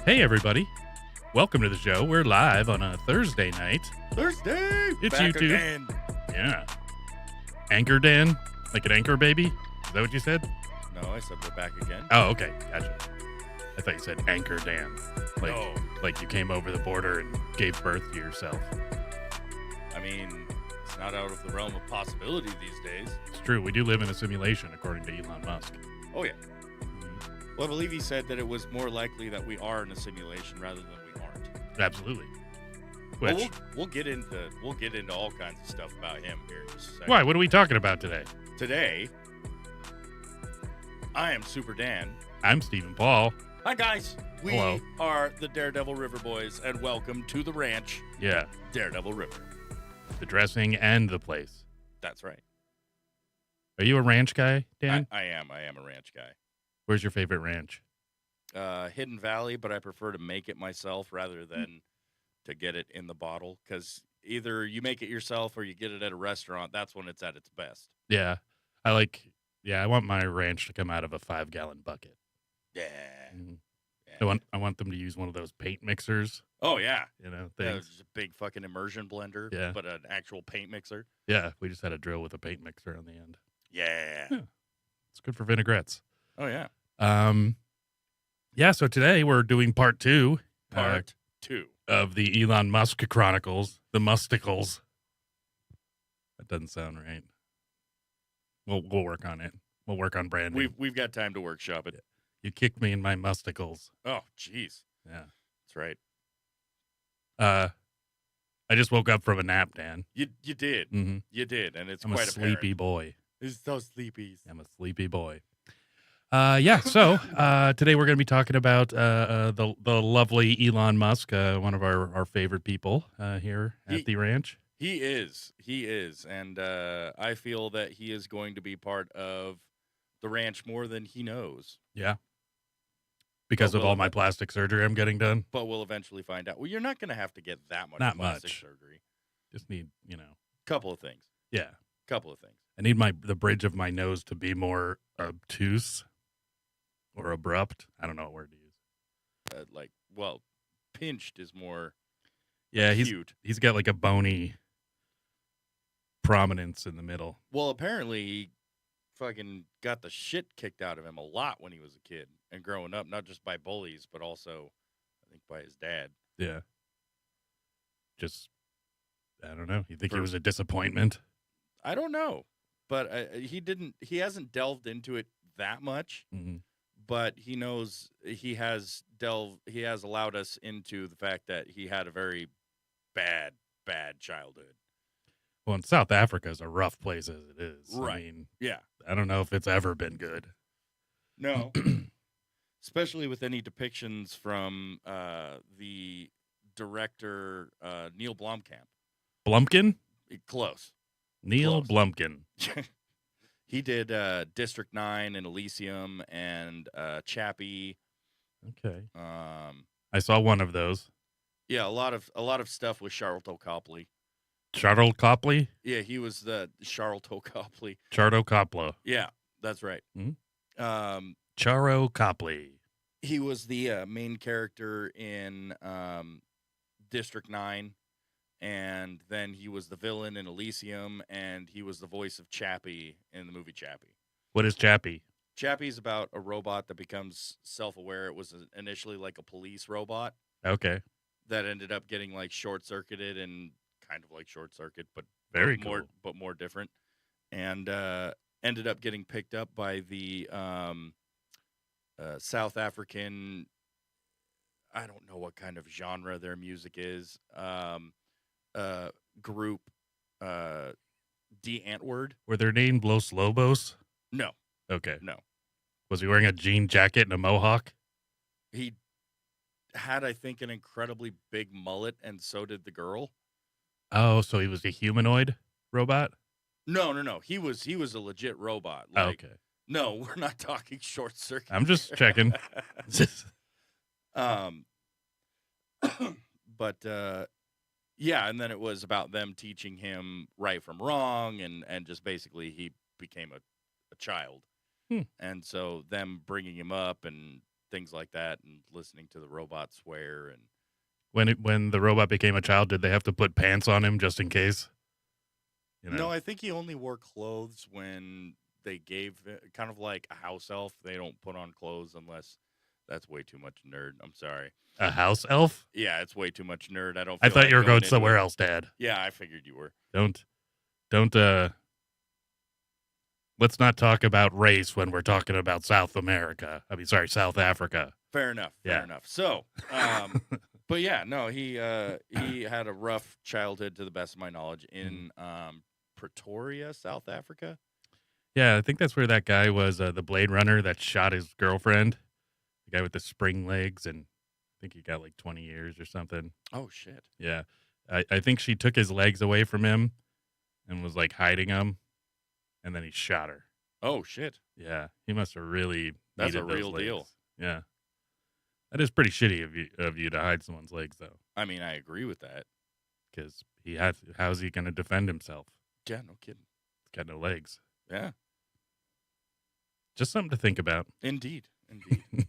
Hey, everybody. Welcome to the show. We're live on a Thursday night. Thursday! It's Back YouTube. again. Yeah. Anchor Dan? Like an anchor baby? Is that what you said? No, I said we're back again. Oh, okay. Gotcha. I thought you said Anchor Dan. Like, No. like you came over the border and gave birth to yourself. I mean, it's not out of the realm of possibility these days. It's true. We do live in a simulation, according to Elon Musk. Oh, yeah. Well, I believe he said that it was more likely that we are in a simulation rather than we aren't. Absolutely. Well, Which, we'll get into all kinds of stuff about him here in just a second. why? What are we talking about today? Today, I am Super Dan. I'm Stephen Paul. Hi, guys. We Hello. are the Daredevil River Boys, and welcome to the ranch, Yeah. Daredevil River. The dressing and the place. That's right. Are you a ranch guy, Dan? I am a ranch guy. Where's your favorite ranch? Hidden Valley, but I prefer to make it myself rather than to get it in the bottle, because either you make it yourself or you get it at a restaurant. That's when it's at its best. Yeah. I want my ranch to come out of a 5-gallon bucket. Yeah. Mhm. Yeah. I want them to use one of those paint mixers, Oh, yeah. things. Just a big fucking immersion blender, Yeah. but an actual paint mixer. Yeah, we just had a drill with a paint mixer on the end. Yeah. It's good for vinaigrettes. Oh, yeah. Yeah, so today we're doing part 2 Part 2. of the Elon Musk Chronicles, the Musticles. That doesn't sound right. We'll work on it. We'll work on branding. We've got time to workshop it. You kicked me in my musticles. Oh, jeez. Yeah. That's right. I just woke up from a nap, Dan. You did. Mm-hmm. You did, and it's I'm quite a sleepy apparent. boy. It's so sleepy. I'm a sleepy boy. So today we're going to be talking about the lovely Elon Musk, one of our favorite people here at the ranch. He is, and I feel that he is going to be part of the ranch more than he knows. Yeah. Because of all my plastic surgery I'm getting done. But we'll eventually find out. Well, you're not going to have to get that much Not plastic much. surgery. Just need, Couple of things. yeah. Couple of things. I need the bridge of my nose to be more obtuse or abrupt. I don't know what word to use. Pinched is more Yeah, cute. he's got like a bony prominence in the middle. Well, apparently he fucking got the shit kicked out of him a lot when he was a kid and growing up, not just by bullies, but also, I think, by his dad. Yeah. Just, I don't know. You think it was a disappointment? I don't know, but he hasn't delved into it that much. Mm-hmm. But he knows he has allowed us into the fact that he had a very bad childhood. Well, and South Africa is a rough place as it is. Right. I mean, Yeah. I don't know if it's ever been good. No. Especially with any depictions from the director Neil Blomkamp. Blumpkin? Close. Neil Close. Blumpkin. He did District 9 and Elysium and Chappie. Okay. I saw one of those. Yeah, a lot of stuff with Charlton Copley. Charles Copley? Yeah, he was the Charlton Copley. Chardo Coppola. Yeah, that's right. Mm-hmm. Charo Copley. He was the main character in District 9, and then he was the villain in Elysium, and he was the voice of Chappie in the movie Chappie. What is Chappie? Chappie's about a robot that becomes self-aware. It was initially like a police robot. Okay. That ended up getting like short-circuited and kind of like Short Circuit, but Very more, cool. but more different, and ended up getting picked up by the South African. I don't know what kind of genre their music is. Group D Antwoord. Were their named Los Lobos? No, Okay. no. Was he wearing a jean jacket and a mohawk? He had, I think, an incredibly big mullet, and so did the girl. Oh, so he was a humanoid robot? No. He was a legit robot. Okay. No, we're not talking Short Circuit. I'm just checking. But yeah, and then it was about them teaching him right from wrong, and just basically he became a child. And so them bringing him up and things like that, and listening to the robot swear. And When the robot became a child, did they have to put pants on him just in case? You no, know, I think he only wore clothes when they gave kind of like a house elf. They don't put on clothes unless that's way too much nerd. I'm sorry. a house elf. Yeah, it's way too much nerd. I don't I feel thought like you were going into somewhere it. else, Dad. Yeah, I figured you were. Don't let's not talk about race when we're talking about South America. I mean, sorry, South Africa. Fair enough. Fair Yeah. enough. So, but yeah, no, he had a rough childhood, to the best of my knowledge, in Pretoria, South Africa. Yeah, I think that's where that guy was, the Blade Runner that shot his girlfriend, the guy with the spring legs, and I think he got like 20 years or something. Oh shit. Yeah, I think she took his legs away from him and was like hiding them, and then he shot her. Oh shit. Yeah, he must have really That's needed a those real legs. deal. Yeah, that is pretty shitty of you to hide someone's legs, though, I mean, I agree with that. because how's he going to defend himself? Yeah, no kidding. He's got no legs. Yeah, Just something to think about. indeed, indeed.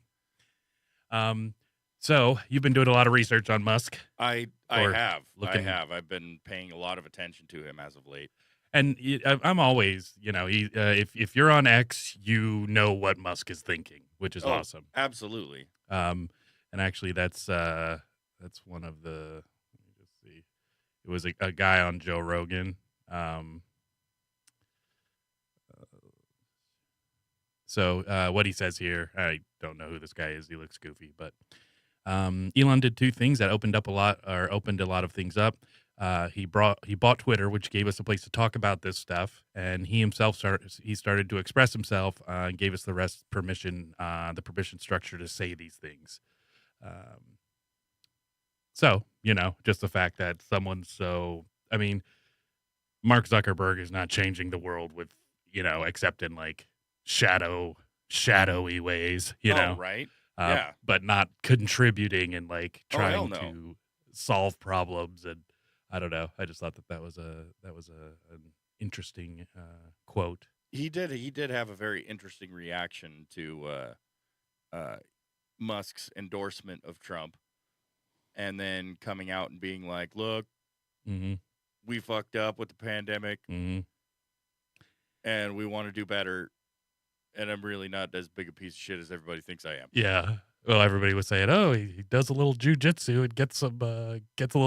So you've been doing a lot of research on Musk, I Or have. looking- I've been paying a lot of attention to him as of late. and I'm always, if you're on X, you know what Musk is thinking, which is Oh. awesome. Absolutely. And actually, that's one of the. Let me just see. It was a guy on Joe Rogan. So what he says here, I don't know who this guy is. He looks goofy, but Elon did two things that opened a lot of things up. He bought Twitter, which gave us a place to talk about this stuff, and he himself started to express himself and gave us the permission structure to say these things. So just the fact that Mark Zuckerberg is not changing the world with except in like shadowy ways, Oh, right. Yeah. but not contributing and like Oh, hell trying no. to solve problems. And I don't know. I just thought that was an interesting quote. He did have a very interesting reaction to Musk's endorsement of Trump, and then coming out and being like, "Look, Mm-hmm. we fucked up with the pandemic, Mm-hmm. and we want to do better. And I'm really not as big a piece of shit as everybody thinks I am." Yeah. Well, everybody was saying, "Oh, he does a little jujitsu and gets a little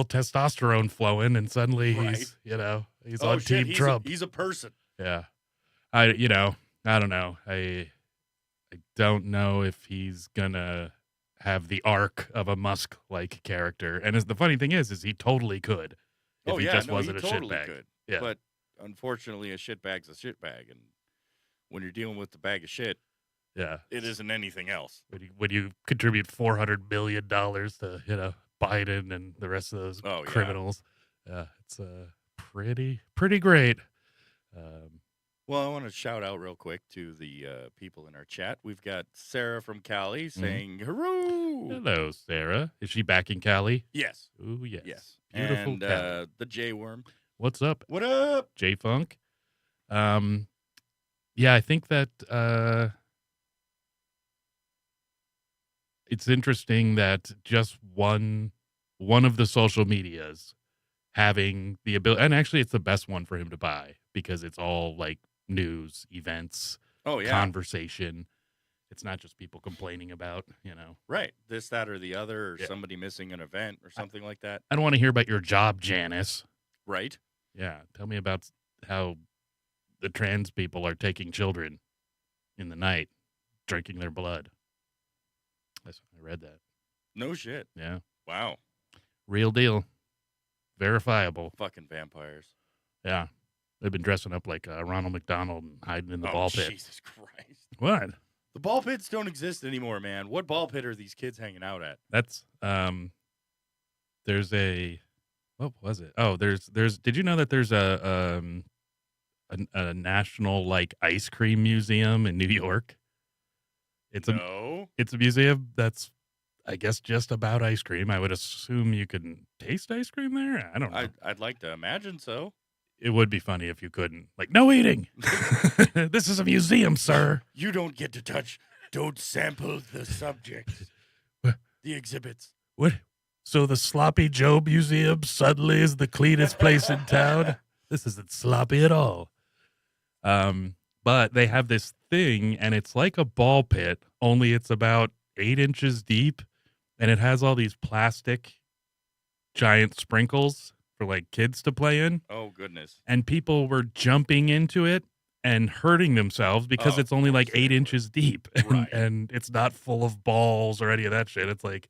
testosterone flowing, and suddenly Right. he's Oh on shit, Team Trump." He's a person. Yeah. I don't know. I don't know if he's gonna have the arc of a Musk like character. And the funny thing is he totally could if he just wasn't he a totally shitbag. could. Yeah. But unfortunately, a shitbag's a shitbag, and when you're dealing with the bag of shit, Yeah. it isn't anything else. When you contribute $400 million to Biden and the rest of those criminals, it's pretty great. Well, I want to shout out real quick to the people in our chat. We've got Sarah from Cali saying, "Hurroo!" Hello, Sarah. Is she back in Cali? Yes. Ooh, yes. Yes. Beautiful And Cali. the J Worm. What's up, What up? J Funk? Yeah, I think that it's interesting that just one of the social medias having the ability, and actually it's the best one for him to buy because it's all like news, events, Oh yeah. conversation. It's not just people complaining about, Right. This, that, or the other, or Yeah. somebody missing an event or something like that. I don't want to hear about your job, Janice. Right. Yeah, tell me about how the trans people are taking children in the night, drinking their blood. I read that. No shit. Yeah, Wow. real deal, verifiable. Fucking vampires. Yeah, they've been dressing up like Ronald McDonald and hiding in the ball pit. Jesus Christ. What? The ball pits don't exist anymore, man. What ball pit are these kids hanging out at? That's there's a, what was it? Oh, there's. Did you know that there's a national like ice cream museum in New York? It's No. it's a museum that's, I guess, just about ice cream. I would assume you can taste ice cream there. I don't know. I'd like to imagine so. It would be funny if you couldn't. Like, no eating. This is a museum, sir. You don't get to touch Don't sample the subject. What? The exhibits. What? So the Sloppy Joe Museum suddenly is the cleanest place in town? This isn't sloppy at all. But they have this thing, and it's like a ball pit, only it's about 8 inches deep, and it has all these plastic giant sprinkles for like kids to play in. Oh, goodness. And people were jumping into it and hurting themselves because it's only like 8 inches deep, and, Right. and it's not full of balls or any of that shit. It's like,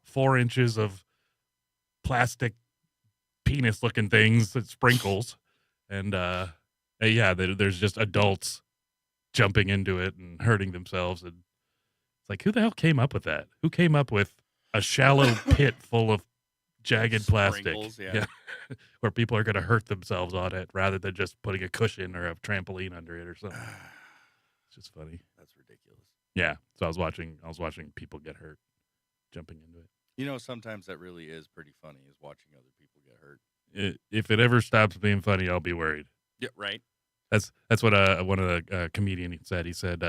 4 inches of plastic penis looking things that sprinkles. And, there's just adults jumping into it and hurting themselves. And it's like, who the hell came up with that? Who came up with a shallow pit full of jagged plastic? Sprinkles, yeah. Where people are going to hurt themselves on it rather than just putting a cushion or a trampoline under it or something. It's just funny. That's ridiculous. Yeah. So I was watching people get hurt jumping into it. Sometimes that really is pretty funny, is watching other people get hurt. If it ever stops being funny, I'll be worried. Yeah, right. That's what one of the comedian said. He said,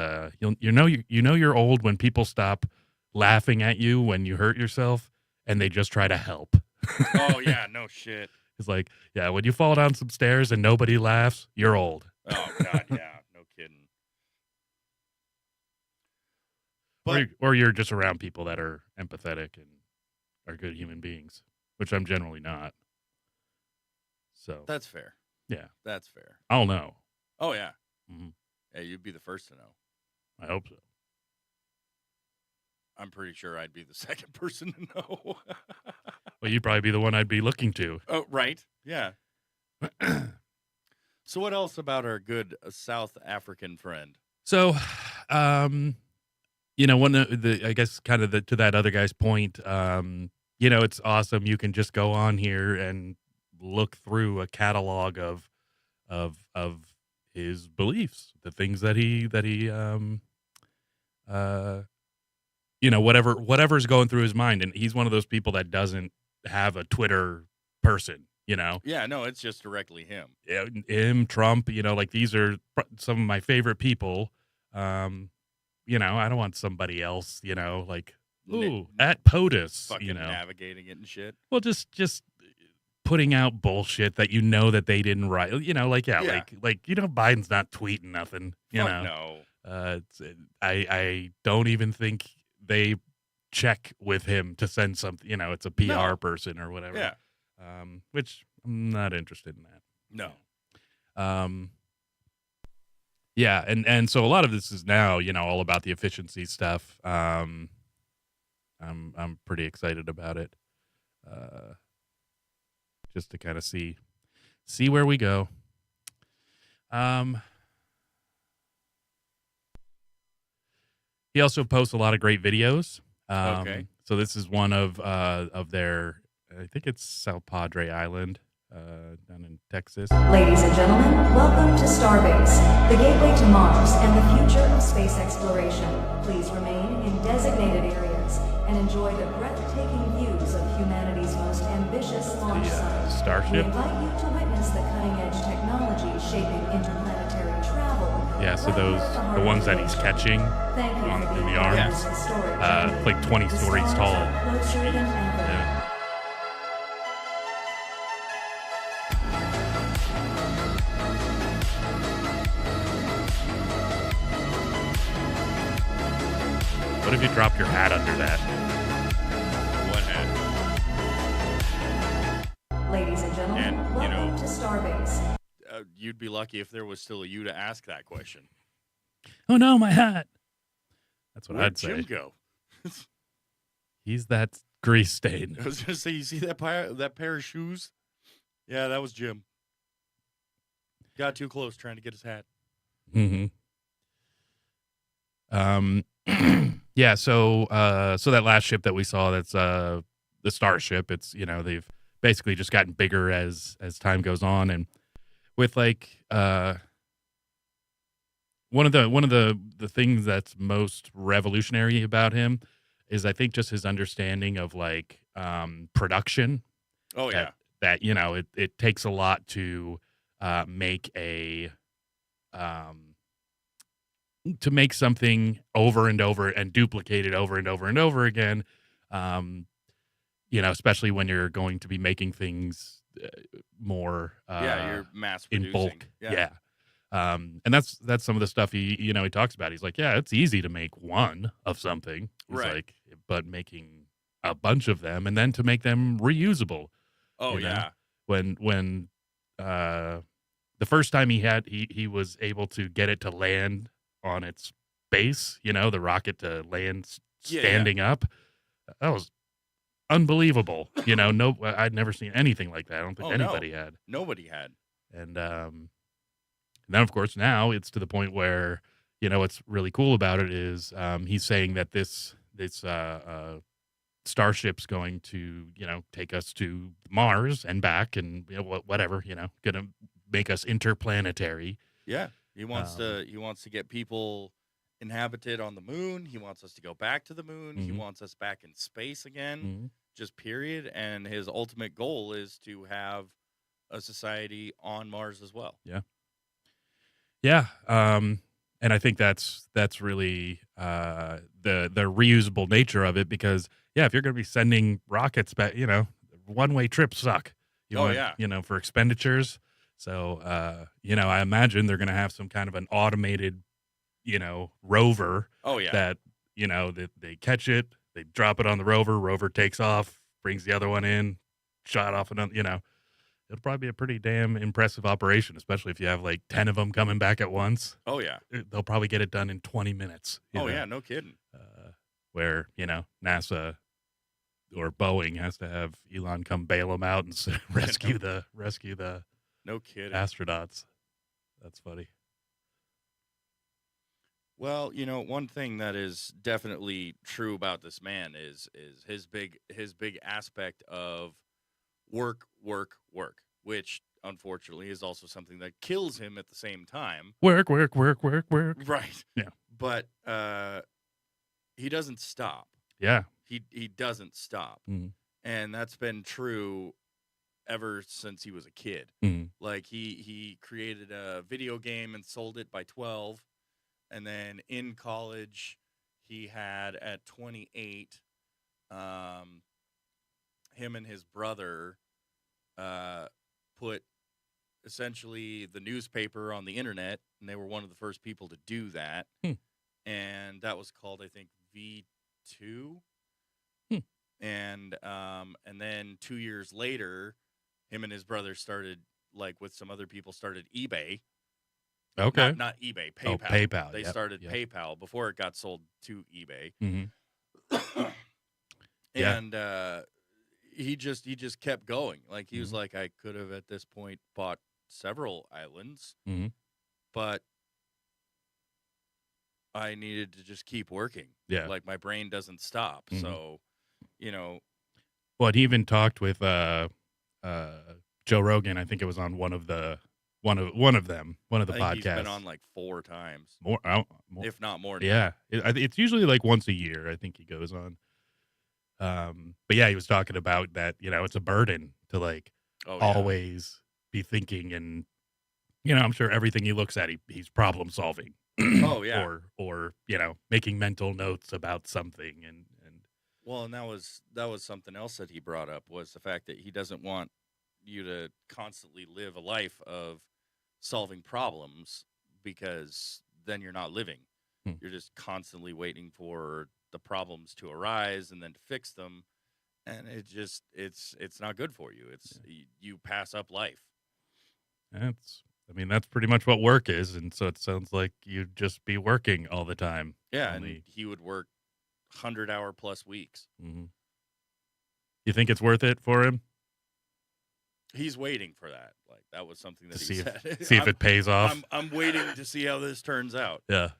you're old when people stop laughing at you when you hurt yourself and they just try to help. Oh yeah, no shit. It's like, yeah, when you fall down some stairs and nobody laughs, you're old. Oh god, yeah, no kidding. But Or you're just around people that are empathetic and are good human beings, which I'm generally not. So that's fair. Yeah, that's fair. I'll know. Oh yeah. Mm-hmm. Yeah, you'd be the first to know. I hope so. I'm pretty sure I'd be the second person to know. Well, you'd probably be the one I'd be looking to. Oh, right. Yeah. So what else about our good South African friend? So, one of the, I guess, kind of to that other guy's point, it's awesome. You can just go on here and look through a catalog of his beliefs, the things that he whatever's going through his mind. And he's one of those people that doesn't have a Twitter person, Yeah, no, it's just directly him. Yeah, him, Trump, like these are some of my favorite people. I don't want somebody else, like, ooh, at POTUS, fucking navigating it and shit. Well, just putting out bullshit that that they didn't write, like Biden's not tweeting nothing, No. I don't even think they check with him to send something, it's a PR person or whatever. Yeah. Which I'm not interested in that. No. Yeah, and so a lot of this is now, all about the efficiency stuff. I'm pretty excited about it. Just to kind of see where we go. He also posts a lot of great videos. Okay. So this is one of their, I think it's South Padre Island, down in Texas. Ladies and gentlemen, welcome to Starbase, the gateway to Mars and the future of space exploration. Please remain in designated areas and enjoy the breathtaking views of humanity's most ambitious launch site. Starship. We invite you to witness the cutting-edge technology shaping interplanetary travel. Yeah, so the ones that he's catching in the arms, like 20 stories tall. Yeah. What if you dropped your hat under that? What hat? Ladies and gentlemen, welcome to Starbase. You'd be lucky if there was still a you to ask that question. Oh no, my hat. That's what Where'd I'd say. Jim go? He's that grease stain. I was gonna say, you see that pair of shoes? Yeah, that was Jim. Got too close trying to get his hat. Mm-hmm. Yeah, so that last ship that we saw, that's the Starship. It's they've basically just gotten bigger as time goes on, and with like one of the things that's most revolutionary about him is I think just his understanding of like production. Oh yeah, that it takes a lot to make a to make something over and over and duplicate it over and over and over again. Um, especially when you're going to be making things more Yeah, you're mass in producing. bulk. Yeah. Yeah. And that's some of the stuff he talks about. He's like, yeah, it's easy to make one of something. He's Right. like, but making a bunch of them and then to make them reusable. Oh, you know? yeah. When the first time he was able to get it to land on its base, the rocket to land Yeah, standing up, that was unbelievable. No, I'd never seen anything like that. I don't think Oh, anybody no. had. Nobody had. And then, of course, now it's to the point where, what's really cool about it is he's saying that this starship's going to, take us to Mars and back and whatever, going to make us interplanetary. Yeah. He wants to get people inhabited on the moon. He wants us to go back to the moon. He Mhm. wants us back in space again. Mhm. Just period. And his ultimate goal is to have a society on Mars as well. Yeah. Yeah. And I think that's really the reusable nature of it because if you're going to be sending rockets back, one-way trips suck. You Oh, want, yeah. for expenditures. So I imagine they're going to have some kind of an automated, rover Oh, yeah. that that they catch it, they drop it on the rover takes off, brings the other one in, shot off another, it'll probably be a pretty damn impressive operation, especially if you have like 10 of them coming back at once. Oh, yeah. They'll probably get it done in 20 minutes. Yeah, no kidding. Where, NASA or Boeing has to have Elon come bail them out and rescue the No kidding. astronauts. That's funny. Well, one thing that is definitely true about this man is his big aspect of work, which unfortunately is also something that kills him at the same time. Work. Right. Yeah. But he doesn't stop. Yeah. He doesn't stop. Mhm. And that's been true ever since he was a kid. Mhm. Like he created a video game and sold it by 12. And then in college, he had at 28, him and his brother put essentially the newspaper on the internet, and they were one of the first people to do that. And that was called, I think, V2. And then 2 years later, him and his brother started, like with some other people, started eBay. Okay. Not eBay, PayPal. Oh, PayPal. They started PayPal before it got sold to eBay. Mm-hmm. And he just kept going. Like he was like, I could have at this point bought several islands, but I needed to just keep working. Yeah. Like my brain doesn't stop. So, Well, he even talked with Joe Rogan. I think it was on one of the podcasts. He's been on like 4 times, more, if not more. Yeah, it's usually like once a year. I think he goes on. But yeah, he was talking about that. It's a burden to like always be thinking, and I'm sure everything he looks at, he's problem solving. Oh yeah, or making mental notes about something, and well, and that was something else that he brought up was the fact that he doesn't want you to constantly live a life of solving problems, because then you're not living. You're just constantly waiting for the problems to arise and then to fix them, and it's not good for you. You pass up life. That's pretty much what work is, and so it sounds like you'd just be working all the time. Yeah, and he would work 100-hour plus weeks. You think it's worth it for him? He's waiting for that. Like that was something that he said. See if it pays off. I'm waiting to see how this turns out. Yeah.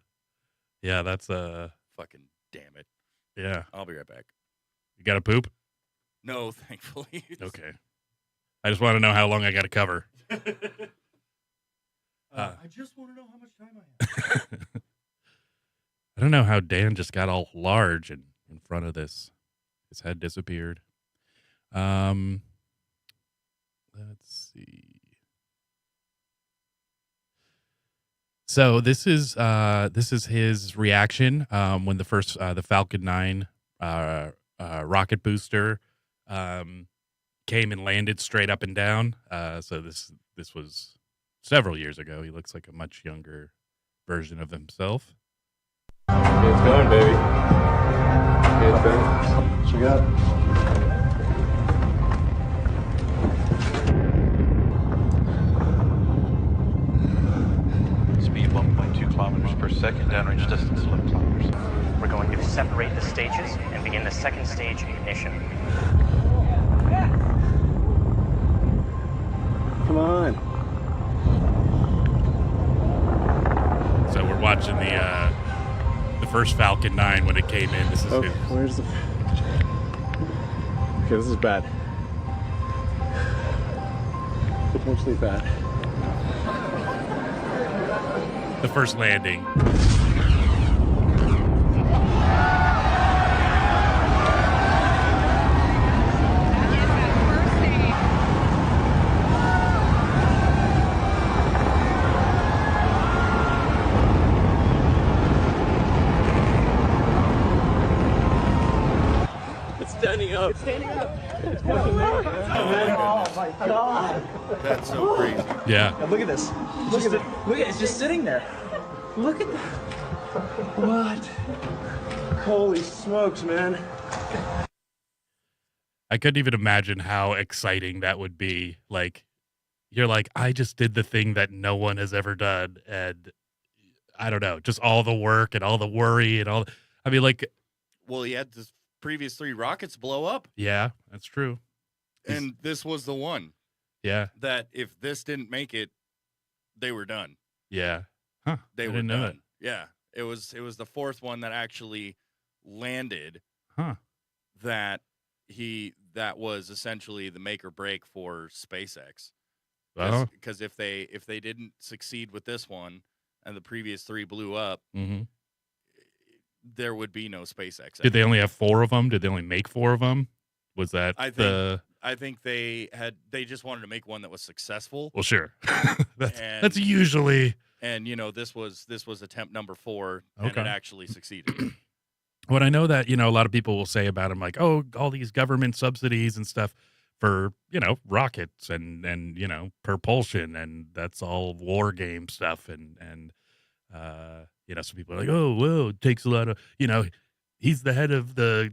That's fucking damn it. Yeah. I'll be right back. You got to poop? No, thankfully. Okay. I just want to know how long I got to cover. I just want to know how much time I have. I don't know how Dan just got all large in front of this. His head disappeared. Let's see. So this is his reaction when the first the Falcon 9 rocket booster um, came and landed straight up and down. So this was several years ago. He looks like a much younger version of himself. It's going, baby. It's going. What you got? Speed 1.2 kilometers per second, downrange distance 11 kilometers. We're going to separate the stages and begin the second stage ignition. Come on. So we're watching the first Falcon 9 when it came in. This is Okay, where's the... Okay, this is bad. Potentially bad. the first landing. Standing up. It's standing up. Oh my god. That's so crazy. Yeah. Now look at this. Look at it. Look at it. It's just sitting there. Look at that. What? Holy smokes, man. I couldn't even imagine how exciting that would be. Like, you're like, I just did the thing that no one has ever done. And I don't know, just all the work and all the worry and all. I mean, like, Well, he had the previous 3 rockets blow up, yeah, that's true. and this was the one Yeah. that if this didn't make it, they were done. Yeah. Huh. They I were didn't know done. Yeah, it was the 4th one that actually landed. Huh. That was essentially the make or break for SpaceX. Well, Because if they didn't succeed with this one, and the previous 3 blew up, mhm. there would be no SpaceX. Did they only have 4 of them? Did they only make 4 of them? Was that I think the? I think they just wanted to make one that was successful. Well, sure. that's And- usually And this was attempt number 4, and it Okay. actually succeeded. what I know that, a lot of people will say about them, like, oh, all these government subsidies and stuff for, rockets and propulsion, and that's all war game stuff. And some people are like, oh, well, it takes a lot of, he's the head of the,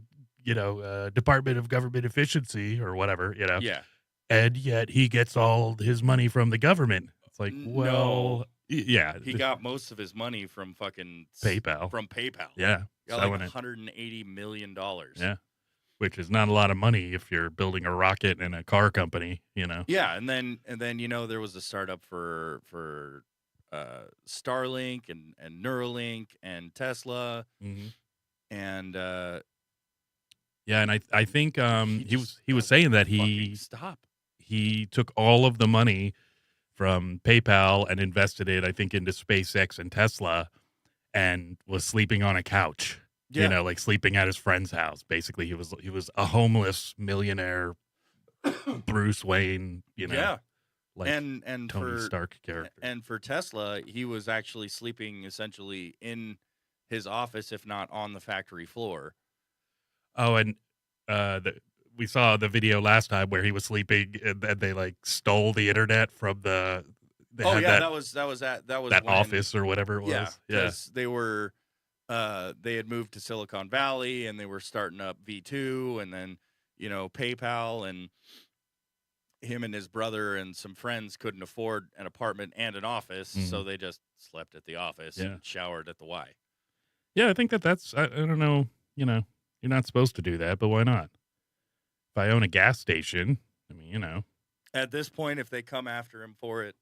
Department of Government Efficiency or whatever, Yeah. and yet he gets all his money from the government. It's like, No. well, yeah, He got most of his money from fucking PayPal. From PayPal. Yeah, He got selling like it. $180 million. Yeah. Which is not a lot of money if you're building a rocket in a car company, Yeah, and then there was a startup for Starlink and Neuralink and Tesla, Mm-hmm. and Yeah, and I think he just was don't saying that fucking stop. he took all of the money from PayPal and invested it, I think, into SpaceX and Tesla, and was sleeping on a couch. Yeah. Like sleeping at his friend's house. Basically, he was a homeless millionaire, Bruce Wayne. Yeah, like and Tony for Stark character. and for Tesla, he was actually sleeping essentially in his office, if not on the factory floor. Oh, and we saw the video last time where he was sleeping, and they like stole the internet from the. They Oh had yeah, that that was that when, office or whatever it was. Yeah, Yeah. because they had moved to Silicon Valley and they were starting up V2, and then PayPal, and him and his brother and some friends couldn't afford an apartment and an office, so they just slept at the office Yeah. and showered at the Y. Yeah, I think that's I don't know, you're not supposed to do that, but why not? If I own a gas station, I mean, At this point, if they come after him for it,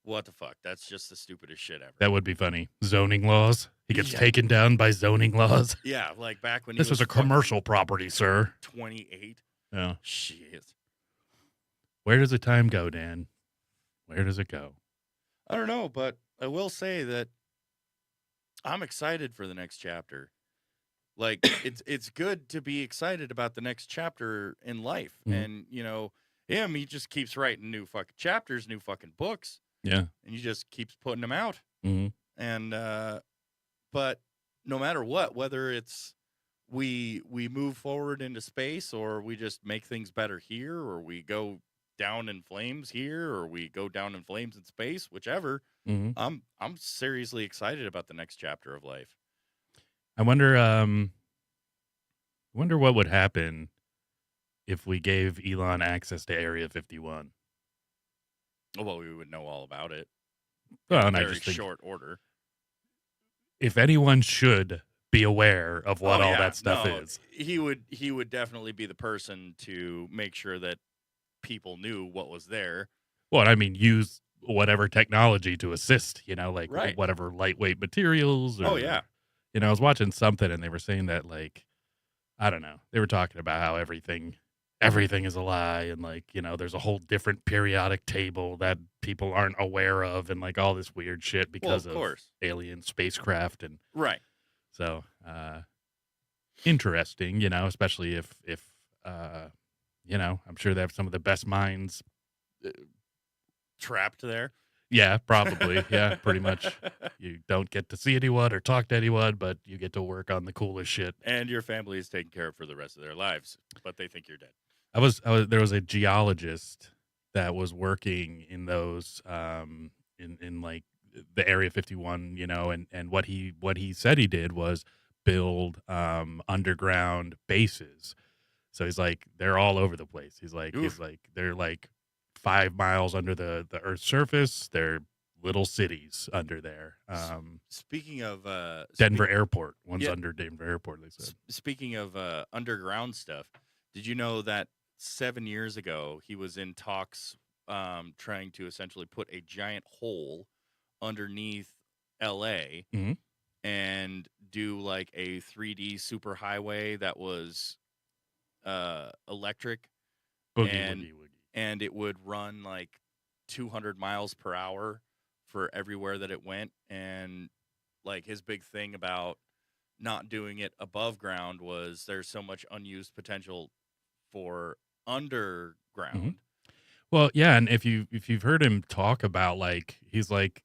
what the fuck? That's just the stupidest shit ever. that would be funny. Zoning laws. He gets Yeah. taken down by zoning laws. Yeah, like back when This was a fucking commercial property, sir. 28. Yeah. Shit. Where does the time go, Dan? Where does it go? I don't know, but I will say that I'm excited for the next chapter. Like it's good to be excited about the next chapter in life. Mhm. And he just keeps writing new fucking chapters, new fucking books. Yeah. and he just keeps putting them out. Hmm. And but no matter what, whether it's we move forward into space, or we just make things better here, or we go down in flames here, or we go down in flames in space, whichever, Hmm. I'm seriously excited about the next chapter of life. I wonder what would happen if we gave Elon access to Area 51. Well, we would know all about it Well, in and I very just think short order. if anyone should be aware of what all that stuff no, is. he would definitely be the person to make sure that people knew what was there. Well, I mean, use whatever technology to assist, like Right. whatever lightweight materials. Or, Oh, yeah. I was watching something and they were saying that, like, I don't know. They were talking about how everything is a lie, and there's a whole different periodic table that people aren't aware of, and like all this weird shit because of of course. alien spacecraft. And Right. so interesting, especially if I'm sure they have some of the best minds. Trapped there. Yeah, probably. Yeah, pretty much. You don't get to see anyone or talk to anyone, but you get to work on the coolest shit. And your family is taken care of for the rest of their lives, but they think you're dead. There was a geologist that was working in those in like the Area 51, and what he said he did was build underground bases. So he's like, they're all over the place. He's like they're like 5 miles under the Earth's surface. They're little cities under there. Speaking of Denver Airport, one's Yeah. under Denver Airport, they said. Speaking of underground stuff, did you know that 7 years ago he was in talks trying to essentially put a giant hole underneath LA Mhm. and do like a 3D superhighway that was electric, Boogie, and woogie, woogie. and it would run like 200 miles per hour for everywhere that it went. And like his big thing about not doing it above ground was there's so much unused potential for underground. Well, yeah, and if you've heard him talk about, like, he's like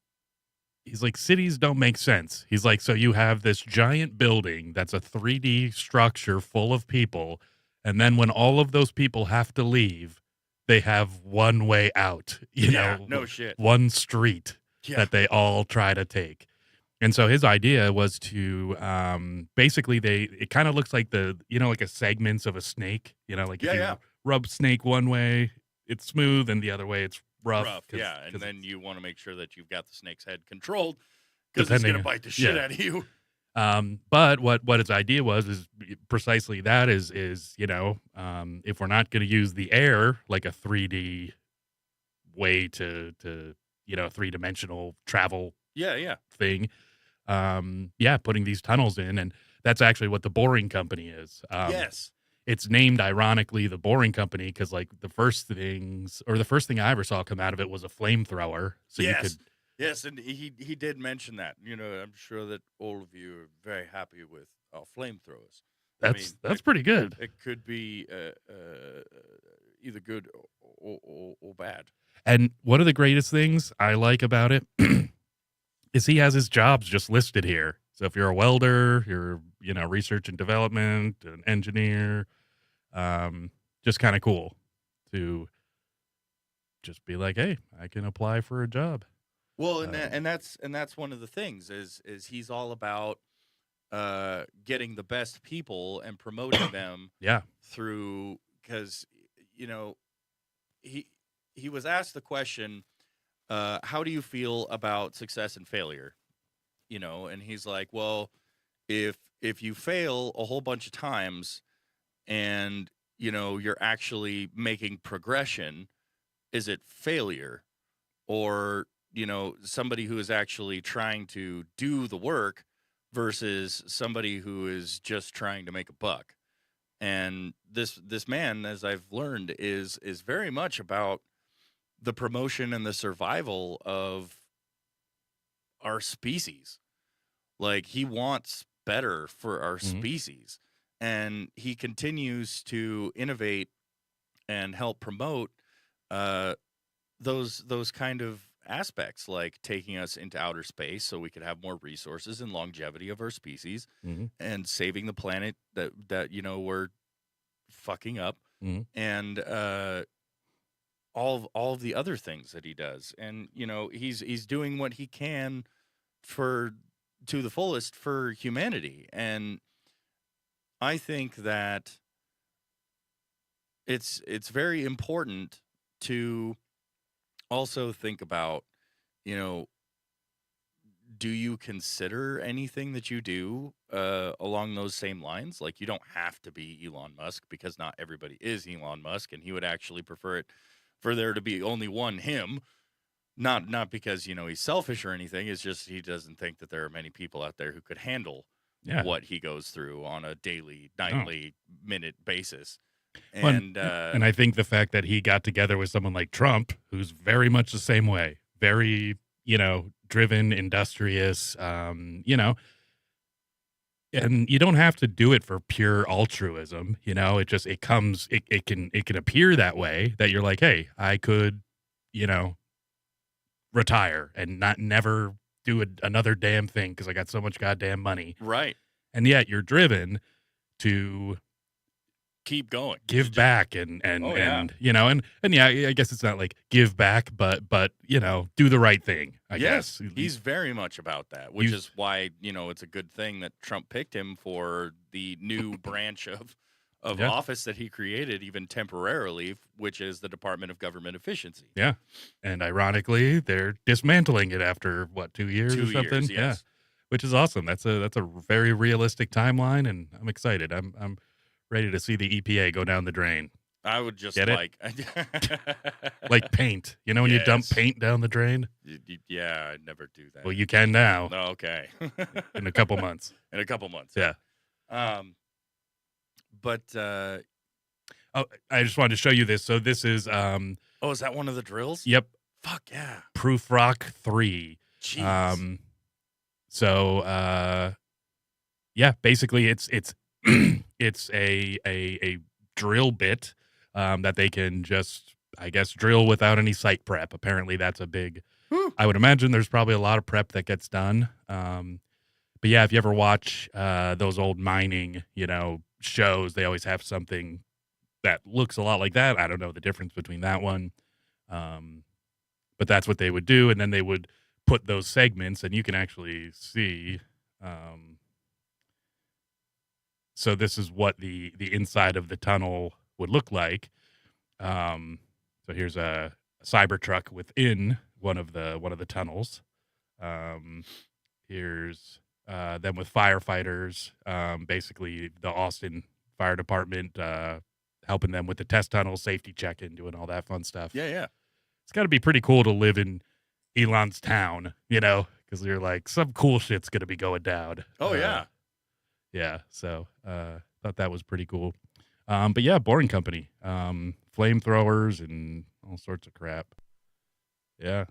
cities don't make sense. He's like, so you have this giant building that's a 3D structure full of people, and then when all of those people have to leave, they have one way out, No shit. one street Yeah. that they all try to take. And so his idea was to basically it kind of looks like like a segments of a snake, like if you rub snake one way, it's smooth, and the other way it's rough. Yeah, and then you want to make sure that you've got the snake's head controlled because it's going to bite the shit out of you. But what his idea was is precisely that is if we're not going to use the air like a 3D way to 3-dimensional travel thing, putting thing tunnels in, and that's actually what the Boring Company is. Yes. It's named ironically the Boring Company because like the first thing I ever saw come out of it was a flamethrower. So you could. Yes, and he did mention that. I'm sure that all of you are very happy with our flamethrowers. That's pretty good. It could be either good or bad. And one of the greatest things I like about it is he has his jobs just listed here. So if you're a welder, you're research and development, an engineer, just kind of cool to just be like, hey, I can apply for a job. Well, and that's one of the things is he's all about getting the best people and promoting them. Yeah. Through, because he was asked the question, how do you feel about success and failure? And he's like, well, if you fail a whole bunch of times and you're actually making progression, is it failure? Or somebody who is actually trying to do the work versus somebody who is just trying to make a buck. And this man, as I've learned, is very much about the promotion and the survival of our species. Like, he wants better for our species, and he continues to innovate and help promote those kind of aspects, like taking us into outer space so we could have more resources and longevity of our species, and saving the planet that we're fucking up, and all of the other things that he does. And he's doing what he can to the fullest for humanity. And I think that it's very important to also think about, do you consider anything that you do along those same lines? Like, you don't have to be Elon Musk, because not everybody is Elon Musk, and he would actually prefer it for there to be only one him. Not because he's selfish or anything. It's just he doesn't think that there are many people out there who could handle what he goes through on a daily, nightly, minute basis. And and I think the fact that he got together with someone like Trump, who's very much the same way, very driven, industrious, and you don't have to do it for pure altruism. It can appear that way, that you're like, hey, I could retire and never do another damn thing because I got so much goddamn money. Right. And yet you're driven to keep going, give back, and yeah, I guess it's not like give back, but do the right thing. I guess he's very much about that, which is why it's a good thing that Trump picked him for the new branch of office that he created, even temporarily, which is the Department of Government Efficiency. Yeah, and ironically, they're dismantling it after 2 years or something. 2 years, yes. Yeah, which is awesome. That's a very realistic timeline, and I'm excited. I'm ready to see the EPA go down the drain. I would just like paint. When you dump paint down the drain? Yeah, I'd never do that. Well, you can now. Oh, okay. In a couple months. In a couple months. Yeah. But I just wanted to show you this. So this is is that one of the drills? Yep. Fuck yeah. Proof Rock 3. Jeez. Yeah, basically it's it's a drill bit that they can just, I guess, drill without any site prep. Apparently that's a big, I would imagine there's probably a lot of prep that gets done. But yeah, if you ever watch those old mining, shows, they always have something that looks a lot like that. I don't know the difference between that one. But that's what they would do. And then they would put those segments, and you can actually see. So this is what the inside of the tunnel would look like. So here's a Cybertruck within one of the tunnels. Here's them with firefighters, basically the Austin Fire Department, helping them with the test tunnel, safety check-in, doing all that fun stuff. Yeah. It's got to be pretty cool to live in Elon's town, because you're like, some cool shit's going to be going down. Oh, yeah. Yeah, so thought that was pretty cool. But yeah, Boring Company, flamethrowers and all sorts of crap. Yeah.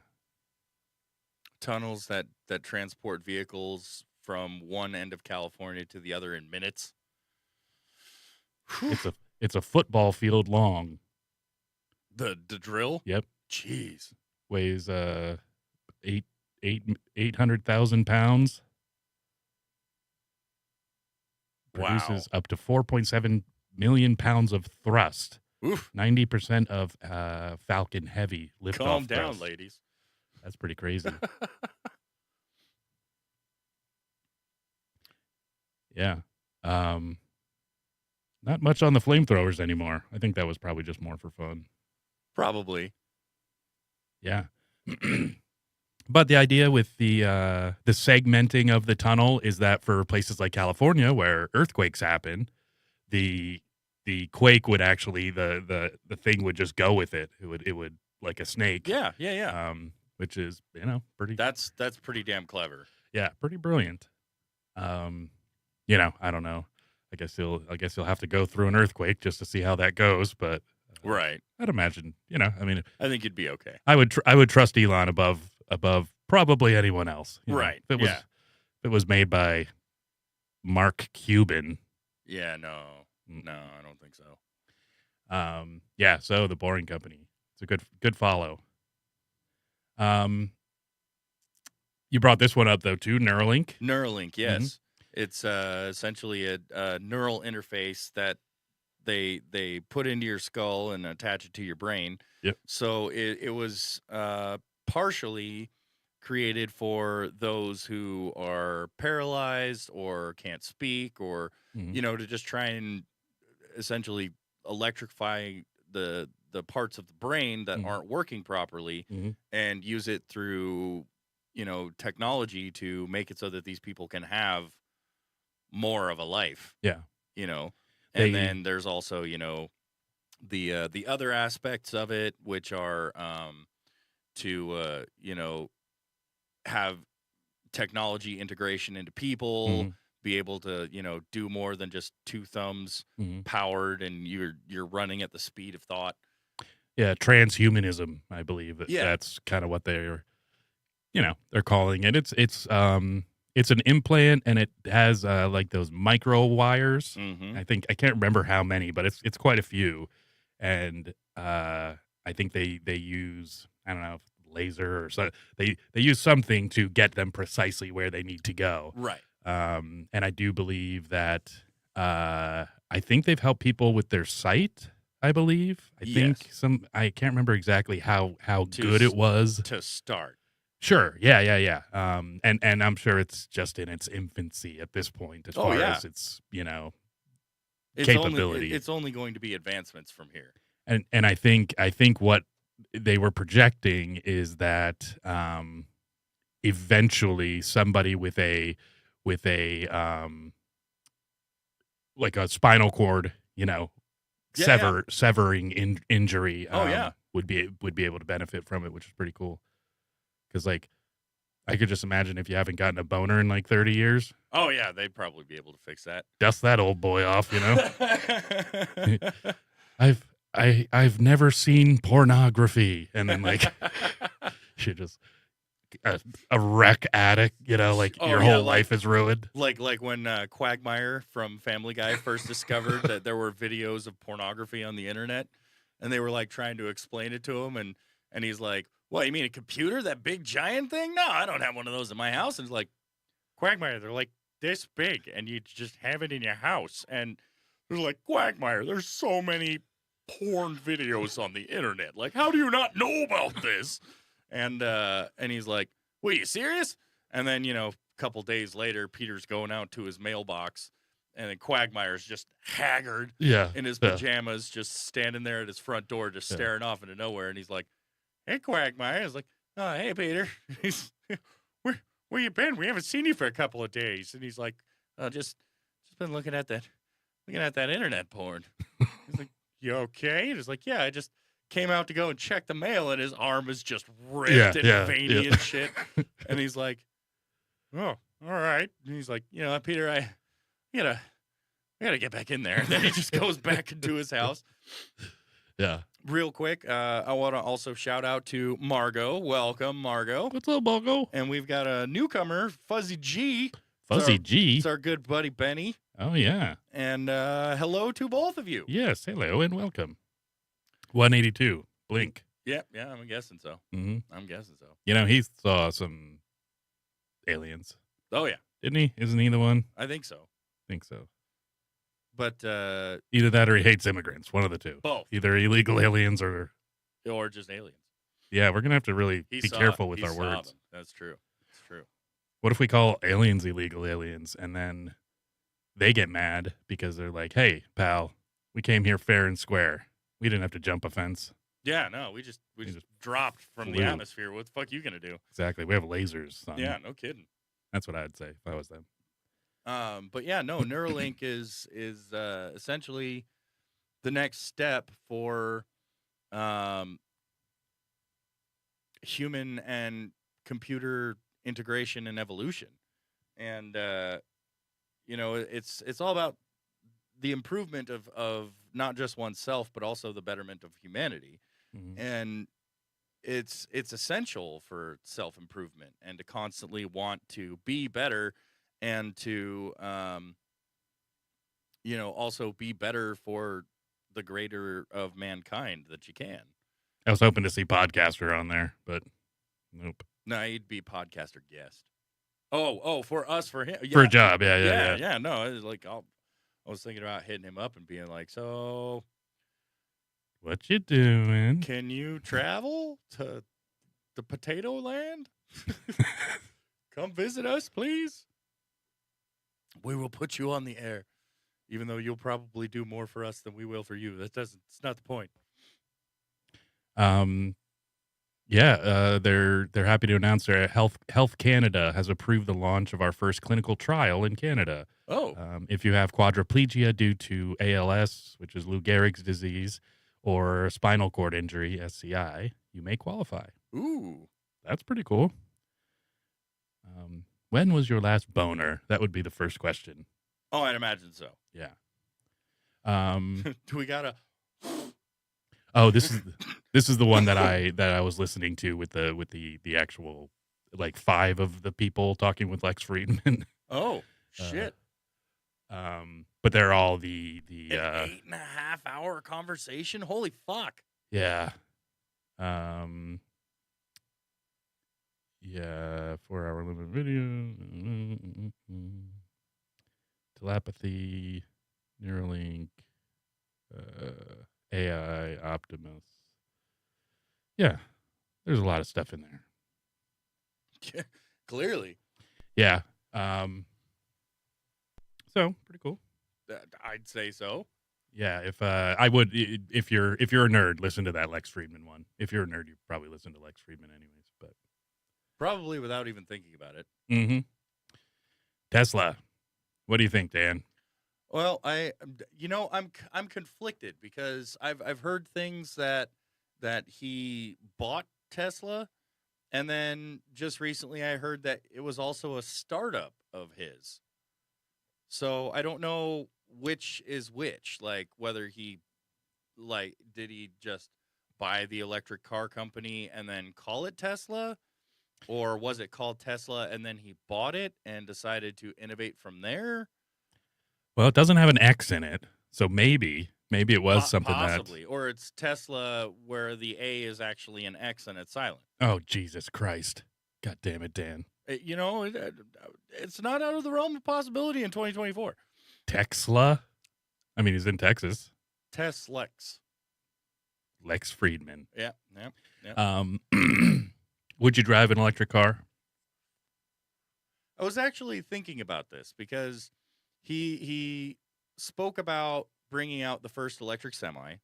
Tunnels that transport vehicles from one end of California to the other in minutes. It's a football field long. The drill? Yep. Jeez. Weighs 800,000 pounds. Produces up to 4.7 million pounds of thrust. Oof. 90% of Falcon Heavy liftoff. Calm down, thrust. ladies. That's pretty crazy. Yeah. Not much on the flamethrowers anymore. I think that was probably just more for fun. Probably. Yeah. But the idea with the segmenting of the tunnel is that for places like California where earthquakes happen, the quake would actually the thing would just go with it. It would like a snake. Yeah. Which is, pretty. That's pretty damn clever. Yeah, pretty brilliant. I don't know. I guess you'll have to go through an earthquake just to see how that goes, but right. I'd imagine, I think you'd be okay. I would trust Elon above probably anyone else. Right. If it was made by Mark Cuban. Yeah, no, I don't think so. Yeah, so the Boring Company. It's a good follow. You brought this one up though too, Neuralink. Neuralink, yes. It's essentially a neural interface that they put into your skull and attach it to your brain. Yep. So it was partially created for those who are paralyzed or can't speak, or to just try and essentially electrify the parts of the brain that aren't working properly and use it through technology to make it so that these people can have more of a life. Yeah. And then there's also the other aspects of it, which are to have technology integration into people, be able to do more than just two thumbs powered, and you're running at the speed of thought. Yeah, transhumanism, I believe. That's kind of what they're calling it. It's an implant, and it has like those micro wires. I can't remember how many, but it's quite a few. And I think they use, I don't know, laser or so. They use something to get them precisely where they need to go. Right. And I do believe that I think they've helped people with their sight. I believe. I can't remember exactly how good it was to start. Sure. Yeah. And I'm sure it's just in its infancy at this point as far as its, capability. It's only going to be advancements from here. And I think what they were projecting is that eventually somebody with a like a spinal cord, severing injury would be able to benefit from it, which is pretty cool. Because, like, I could just imagine if you haven't gotten a boner in, like, 30 years. Oh, yeah, they'd probably be able to fix that. Dust that old boy off, I've never seen pornography. And then, like, you're just a wreck addict, your whole life is ruined. Like when Quagmire from Family Guy first discovered that there were videos of pornography on the internet, and they were, like, trying to explain it to him, and he's like, what, you mean a computer? That big giant thing? No, I don't have one of those in my house. And it's like, Quagmire, they're like this big, and you just have it in your house. And they're like, Quagmire, there's so many porn videos on the internet. Like, how do you not know about this? And he's like, were you serious? And then, a couple days later, Peter's going out to his mailbox, and then Quagmire's just haggard in his pajamas, just standing there at his front door, just staring off into nowhere. And he's like, hey, Quagmire. I was like, oh, hey, Peter. He's, where you been? We haven't seen you for a couple of days. And he's like, just been looking at that internet porn. He's like, you okay? And he's like, yeah, I just came out to go and check the mail, and his arm is just ripped and veiny and shit. And he's like, oh, all right. And he's like, Peter, I gotta get back in there. And then he just goes back into his house. Yeah. Real quick, I want to also shout out to Margot. Welcome, Margot. What's up, Margot? And we've got a newcomer, Fuzzy G. G? It's our good buddy, Benny. Oh, yeah. And hello to both of you. Yes, hello and welcome. 182, Blink. Yeah, I'm guessing so. I'm guessing so. He saw some aliens. Oh, yeah. Didn't he? Isn't he the one? I think so. I think so. But either that or he hates immigrants. One of the two. Both. Either illegal aliens or just aliens. Yeah, we're gonna have to really be careful with our words. Them. That's true. It's true. What if we call aliens illegal aliens, and then they get mad because they're like, "Hey, pal, we came here fair and square. We didn't have to jump a fence." Yeah, no, we just dropped from the atmosphere. What the fuck are you gonna do? Exactly. We have lasers. Son. Yeah, no kidding. That's what I'd say if I was them. But yeah, no, Neuralink is essentially the next step for human and computer integration and evolution. And it's all about the improvement of not just oneself, but also the betterment of humanity. And it's essential for self-improvement and to constantly want to be better and to, also be better for the greater of mankind that you can. I was hoping to see Podcaster on there, but Nope. No, he'd be podcaster guest. Oh, for us, for him. For a Yeah. job. Yeah. Yeah, no, it was like, I was thinking about hitting him up and being like, so What you doing? can you travel to the potato land? Come visit us, please. We will put you on the air, even though you'll probably do more for us than we will for you. It's not the point. They're happy to announce their Health Canada has approved the launch of our first clinical trial in Canada. Oh, If you have quadriplegia due to ALS, which is Lou Gehrig's disease, or spinal cord injury, SCI, you may qualify. ooh. That's pretty cool. When was your last boner? That would be the first question. Oh, I'd imagine so. Yeah. Do we gotta? Oh, this is the one that I was listening to with the actual like 5 of the people talking with Lex Friedman. Oh, shit! But they're all the An 8.5 hour conversation. Holy fuck! yeah. Yeah, 4-hour limit video. Telepathy, Neuralink, AI, Optimus. Yeah, there's a lot of stuff in there. Clearly, Yeah. So pretty cool. I'd say so. Yeah, if you're a nerd, listen to that Lex Friedman one. If you're a nerd, you probably listen to Lex Friedman anyways. But Probably without even thinking about it. Tesla, what do you think, Dan? Well, I'm conflicted because I've heard things that he bought Tesla, and then just recently I heard that it was also a startup of his. So I don't know which is which. Like whether did he just buy the electric car company and then call it Tesla? Or was it called Tesla and then he bought it and decided to innovate from there? Well, it doesn't have an X in it, so maybe it was something possibly. Or it's Tesla where the A is actually an X and it's silent. Oh, Jesus Christ. God damn it, Dan. It's not out of the realm of possibility in 2024. Tesla? I mean, he's in Texas. Teslex. Lex Friedman. Yeah. Would you drive an electric car? I was actually thinking about this because he spoke about bringing out the first electric semi,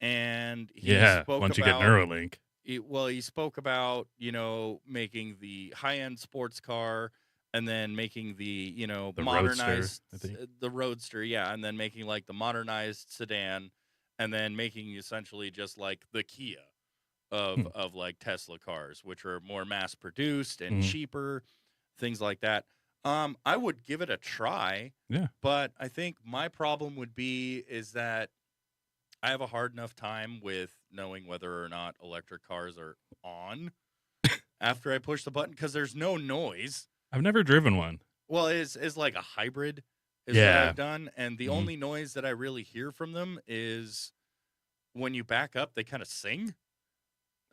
and he spoke once you about, get Neuralink. He spoke about making the high end sports car, and then making the The modernized Roadster, I think. the Roadster, yeah, and then making like the modernized sedan, and then making essentially just like the Kia of like Tesla cars, which are more mass produced and cheaper, things like that. I would give it a try. Yeah. But I think my problem would be is that I have a hard enough time with knowing whether or not electric cars are on after I push the button because there's no noise. I've never driven one. Well, is like a hybrid is Yeah. what I've done, and the only noise that I really hear from them is when you back up, they kind of sing.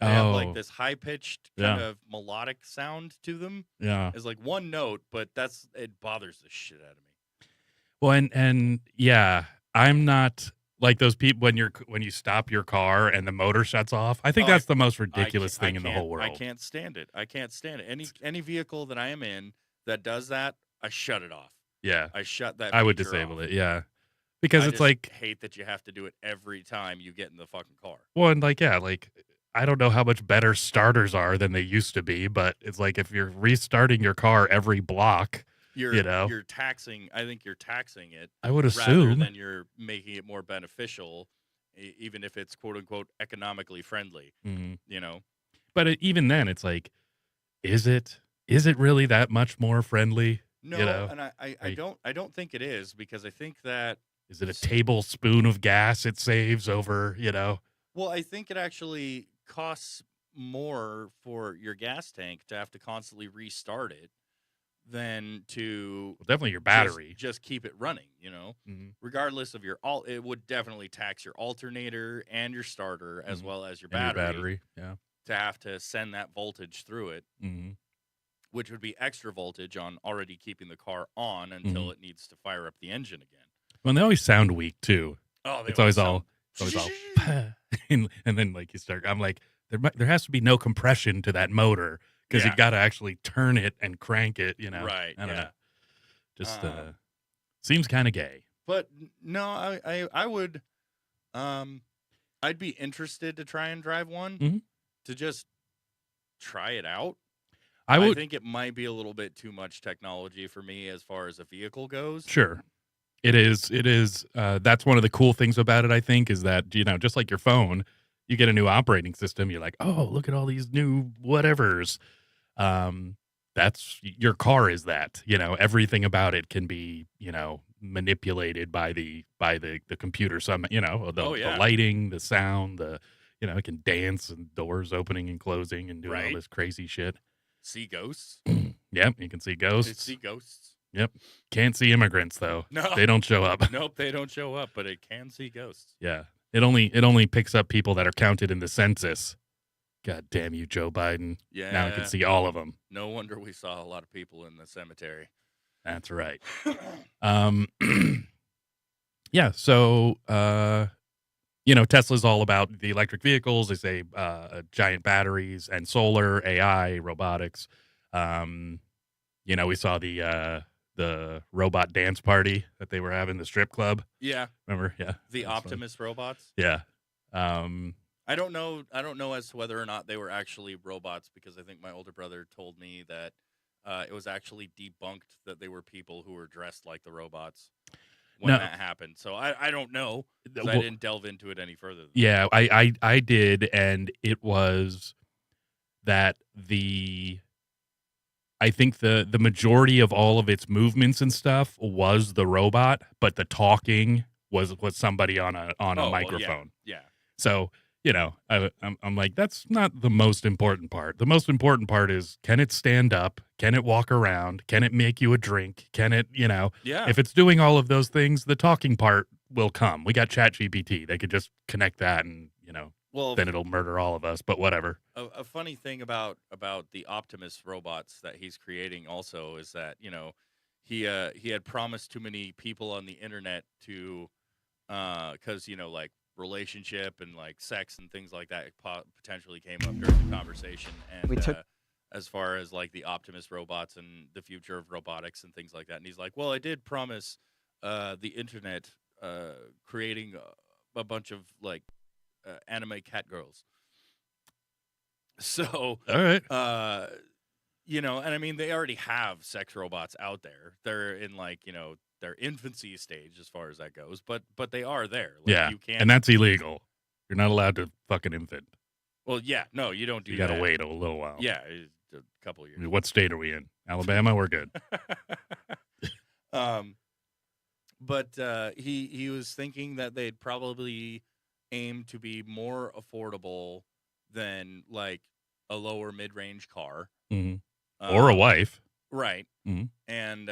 They have like this high pitched kind of melodic sound to them. Yeah. It's like one note, but it bothers the shit out of me. Well, and yeah, I'm not like those people when you stop your car and the motor shuts off. I think that's the most ridiculous thing in the whole world. I can't stand it. Any vehicle that I am in that does that, I shut it off. Yeah. I shut that. I would feature disable off. it. Yeah. Because I it's just like hate that you have to do it every time you get in the fucking car. well, and like I don't know how much better starters are than they used to be, but it's like if you're restarting your car every block, you're taxing. I think you're taxing it. I would rather assume than you're making it more beneficial, even if it's quote unquote economically friendly. But even then, it's like, is it really that much more friendly? No, and I don't think it is because I think that is it a tablespoon of gas it saves over? Well, I think it actually costs more for your gas tank to have to constantly restart it than to definitely your battery. Just keep it running, regardless of it would definitely tax your alternator and your starter as well as your battery. Yeah. to have to send that voltage through it, Mm-hmm. which would be extra voltage on already keeping the car on until it needs to fire up the engine again. Well, they always sound weak too. Oh, It's always all and then like you start. I'm like, there has to be no compression to that motor because you got to actually turn it and crank it. You know, right? I don't know. Just Um, seems kind of gay. But no, I would, I'd be interested to try and drive one Mhm. to just try it out. I would think it might be a little bit too much technology for me as far as a vehicle goes. sure. It is. It is. That's one of the cool things about it. I think is that just like your phone, you get a new operating system. You're like, oh, look at all these new whatevers. That's your car. Is that everything about it can be manipulated by the computer. Some the lighting, the sound, it can dance and doors opening and closing and doing all Right. this crazy shit. See ghosts. Yep, you can see ghosts. See ghosts. Yep, can't see immigrants though. No. They don't show up. Nope, they don't show up, but it can see ghosts. Yeah. It only picks up people that are counted in the census. God damn you, Joe Biden. Yeah. Now I can see all of them. No wonder we saw a lot of people in the cemetery. That's right. Yeah, so Tesla's all about the electric vehicles. They say giant batteries and solar, AI, robotics. We saw the robot dance party that they were having, the strip club. Yeah. Remember? Yeah. The That's Optimus robots. Yeah. I don't know as to whether or not they were actually robots, because I think my older brother told me that it was actually debunked that they were people who were dressed like the robots when that happened. So I don't know, 'cause I didn't delve into it any further. Yeah, I did, and it was that I think the majority of all of its movements and stuff was the robot, but the talking was somebody on a microphone. Yeah. So I'm like, that's not the most important part. The most important part is, can it stand up? Can it walk around? Can it make you a drink? Can it, Yeah. if it's doing all of those things, the talking part will come. We got ChatGPT. They could just connect that and, Well, then it'll murder all of us, but whatever. a funny thing about the Optimus robots that he's creating also is that he had promised too many people on the internet to because like relationship and like sex and things like that potentially came up during the conversation, and as far as like the Optimus robots and the future of robotics and things like that, and he's like, well, I did promise the internet creating a bunch of like anime cat girls. So, All right. and I mean, they already have sex robots out there. They're in like, their infancy stage as far as that goes, but they are there. Like, Yeah, you can't, and that's illegal. You're not allowed to fuck an infant. well, yeah, no, you don't do You that. got to wait a little while. Yeah, a couple of years. What state are we in? Alabama? We're good. But he was thinking that they'd probably aim to be more affordable than like a lower mid-range car, Mhm. Or a wife. right? Mhm. And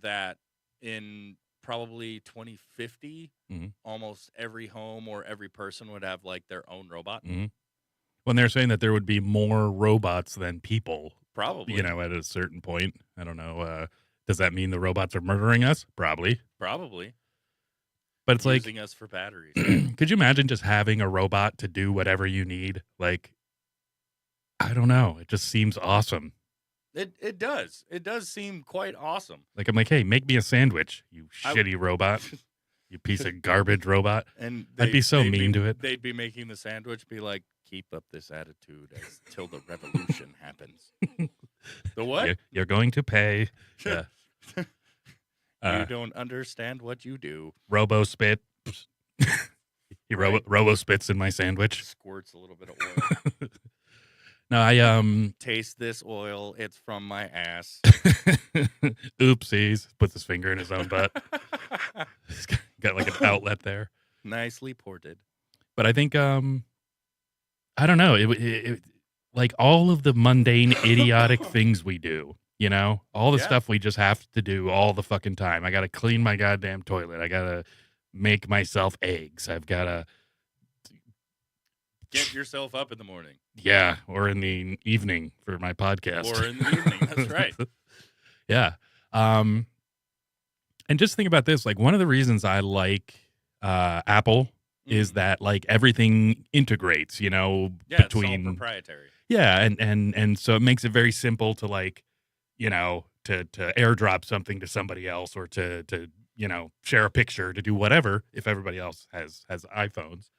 that in probably 2050, Mhm. almost every home or every person would have like their own robot. Mhm. When they're saying that there would be more robots than people, Probably, at a certain point. I don't know. Does that mean the robots are murdering us? Probably. probably But it's like, using us for batteries. could you imagine just having a robot to do whatever you need? Like, I don't know. It just seems awesome. It does. It does seem quite awesome. Like, I'm like, hey, make me a sandwich, you I- shitty robot. You piece of garbage robot. And I'd be so mean to it. They'd be making the sandwich, be like, keep up this attitude till the revolution happens. The what? You're going to pay. Yeah. You don't understand what you do. Robo spit. He Right. robo spits in my sandwich. Squirts a little bit of oil. No, I Taste this oil. It's from my ass. oopsies. Puts his finger in his own butt. He's got like an outlet there. Nicely ported. But I think I don't know. It like all of the mundane, idiotic things we do. All the Yeah. stuff we just have to do all the fucking time. I got to clean my goddamn toilet. I got to make myself eggs. I've got to Get yourself up in the morning. Yeah, or in the evening for my podcast. Or in the evening. That's right. Yeah. And just think about this. Like, one of the reasons I like Apple is that like everything integrates, Yeah, between it's all proprietary. Yeah, and so it makes it very simple to like, to airdrop something to somebody else or to share a picture, to do whatever if everybody else has iPhones.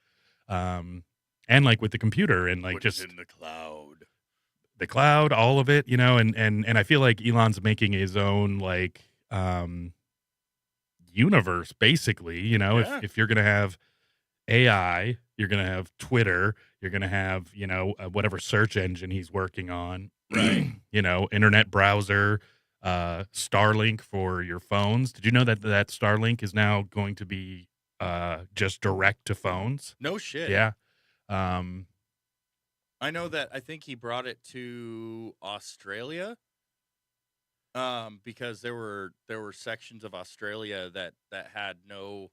And like with the computer and like Put just it in the cloud, all of it, and I feel like Elon's making his own like universe basically, Yeah. if you're going to have AI, you're going to have Twitter, you're going to have, whatever search engine he's working on, Right. internet browser, Starlink for your phones. Did you know that Starlink is now going to be just direct to phones? No shit. Yeah. I know that. I think he brought it to Australia. Because there were sections of Australia that had no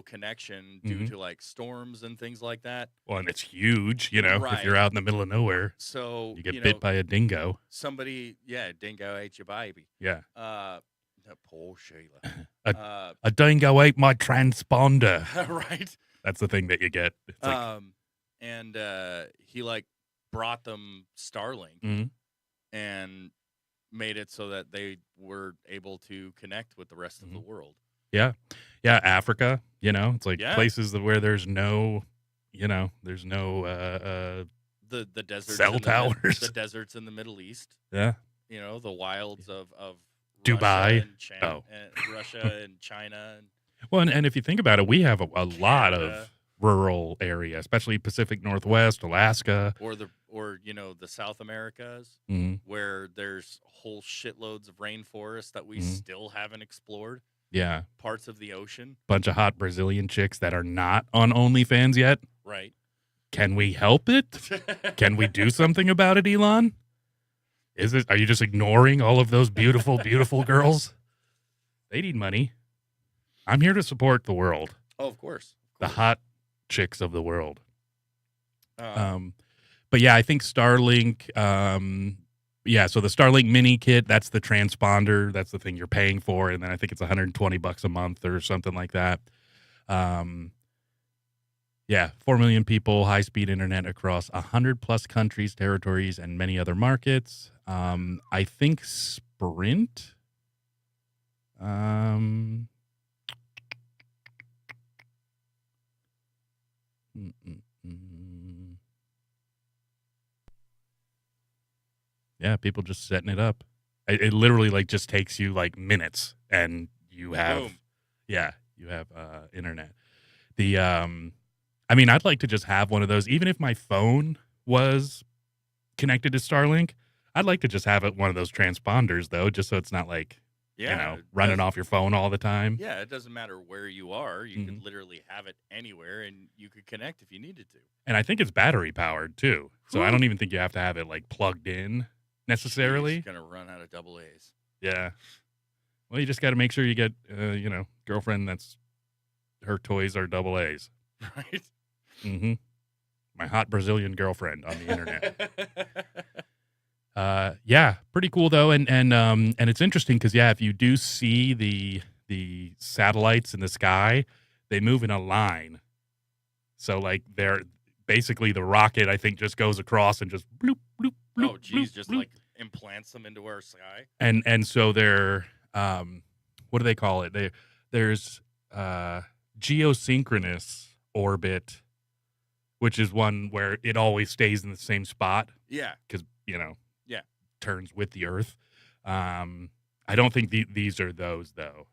connection due to like storms and things like that. Well, and it's huge, if Right. you're out in the middle of nowhere, So you get bit by a dingo. somebody, dingo ate your baby. Yeah. That poor Sheila. A dingo ate my transponder. Right. That's the thing that you get. It's like, And he like brought them Starlink Mhm. and made it so that they were able to connect with the rest of the world. yeah, Africa, it's like Yeah. places where there's no, there's no, The deserts, Cell in the towers. the deserts in the Middle East. yeah. The wilds of Dubai. Russia and China. And Well, and if you think about it, we have a lot Canada. of rural area, especially Pacific Northwest, Alaska. or the South Americas, Mhm. where there's whole shitloads of rainforest that we Mhm. still haven't explored. Yeah. Parts of the ocean. Bunch of hot Brazilian chicks that are not on OnlyFans yet. Right. Can we help it? Can we do something about it, Elon? Are you just ignoring all of those beautiful, beautiful girls? They need money. I'm here to support the world, Oh, of course. the hot chicks of the world. Um, But yeah, I think Starlink. So the Starlink mini kit, that's the transponder. That's the thing you're paying for, and then I think it's $120 a month or something like that. 4 million people, high-speed internet across 100+ countries, territories, and many other markets. I think Sprint. Yeah, people just setting it up. It literally like just takes you like minutes, and you have, Boom. you have internet. I'd like to just have one of those, even if my phone was connected to Starlink. I'd like to just have one of those transponders though, just so it's not like it running does- off your phone all the time. Yeah, it doesn't matter where you are. You Mhm. could literally have it anywhere, and you could connect if you needed to. And I think it's battery powered too, so I Whew. don't even think you have to have it like plugged in necessarily. He's gonna run out of double A's. Yeah. Well, you just got to make sure you get, girlfriend that's her toys are double A's. Right. Mm-hmm. My hot Brazilian girlfriend on the internet. Pretty cool though, and it's interesting because if you do see the satellites in the sky, they move in a line. So like they're basically the rocket, I think, just goes across and just bloop bloop bloop. Oh, geez, bloop, just bloop. like implants them into our sky. And so they're what do they call it? There's geosynchronous orbit, which is one where it always stays in the same spot Yeah. because Yeah. turns with the Earth. I don't think these are those though.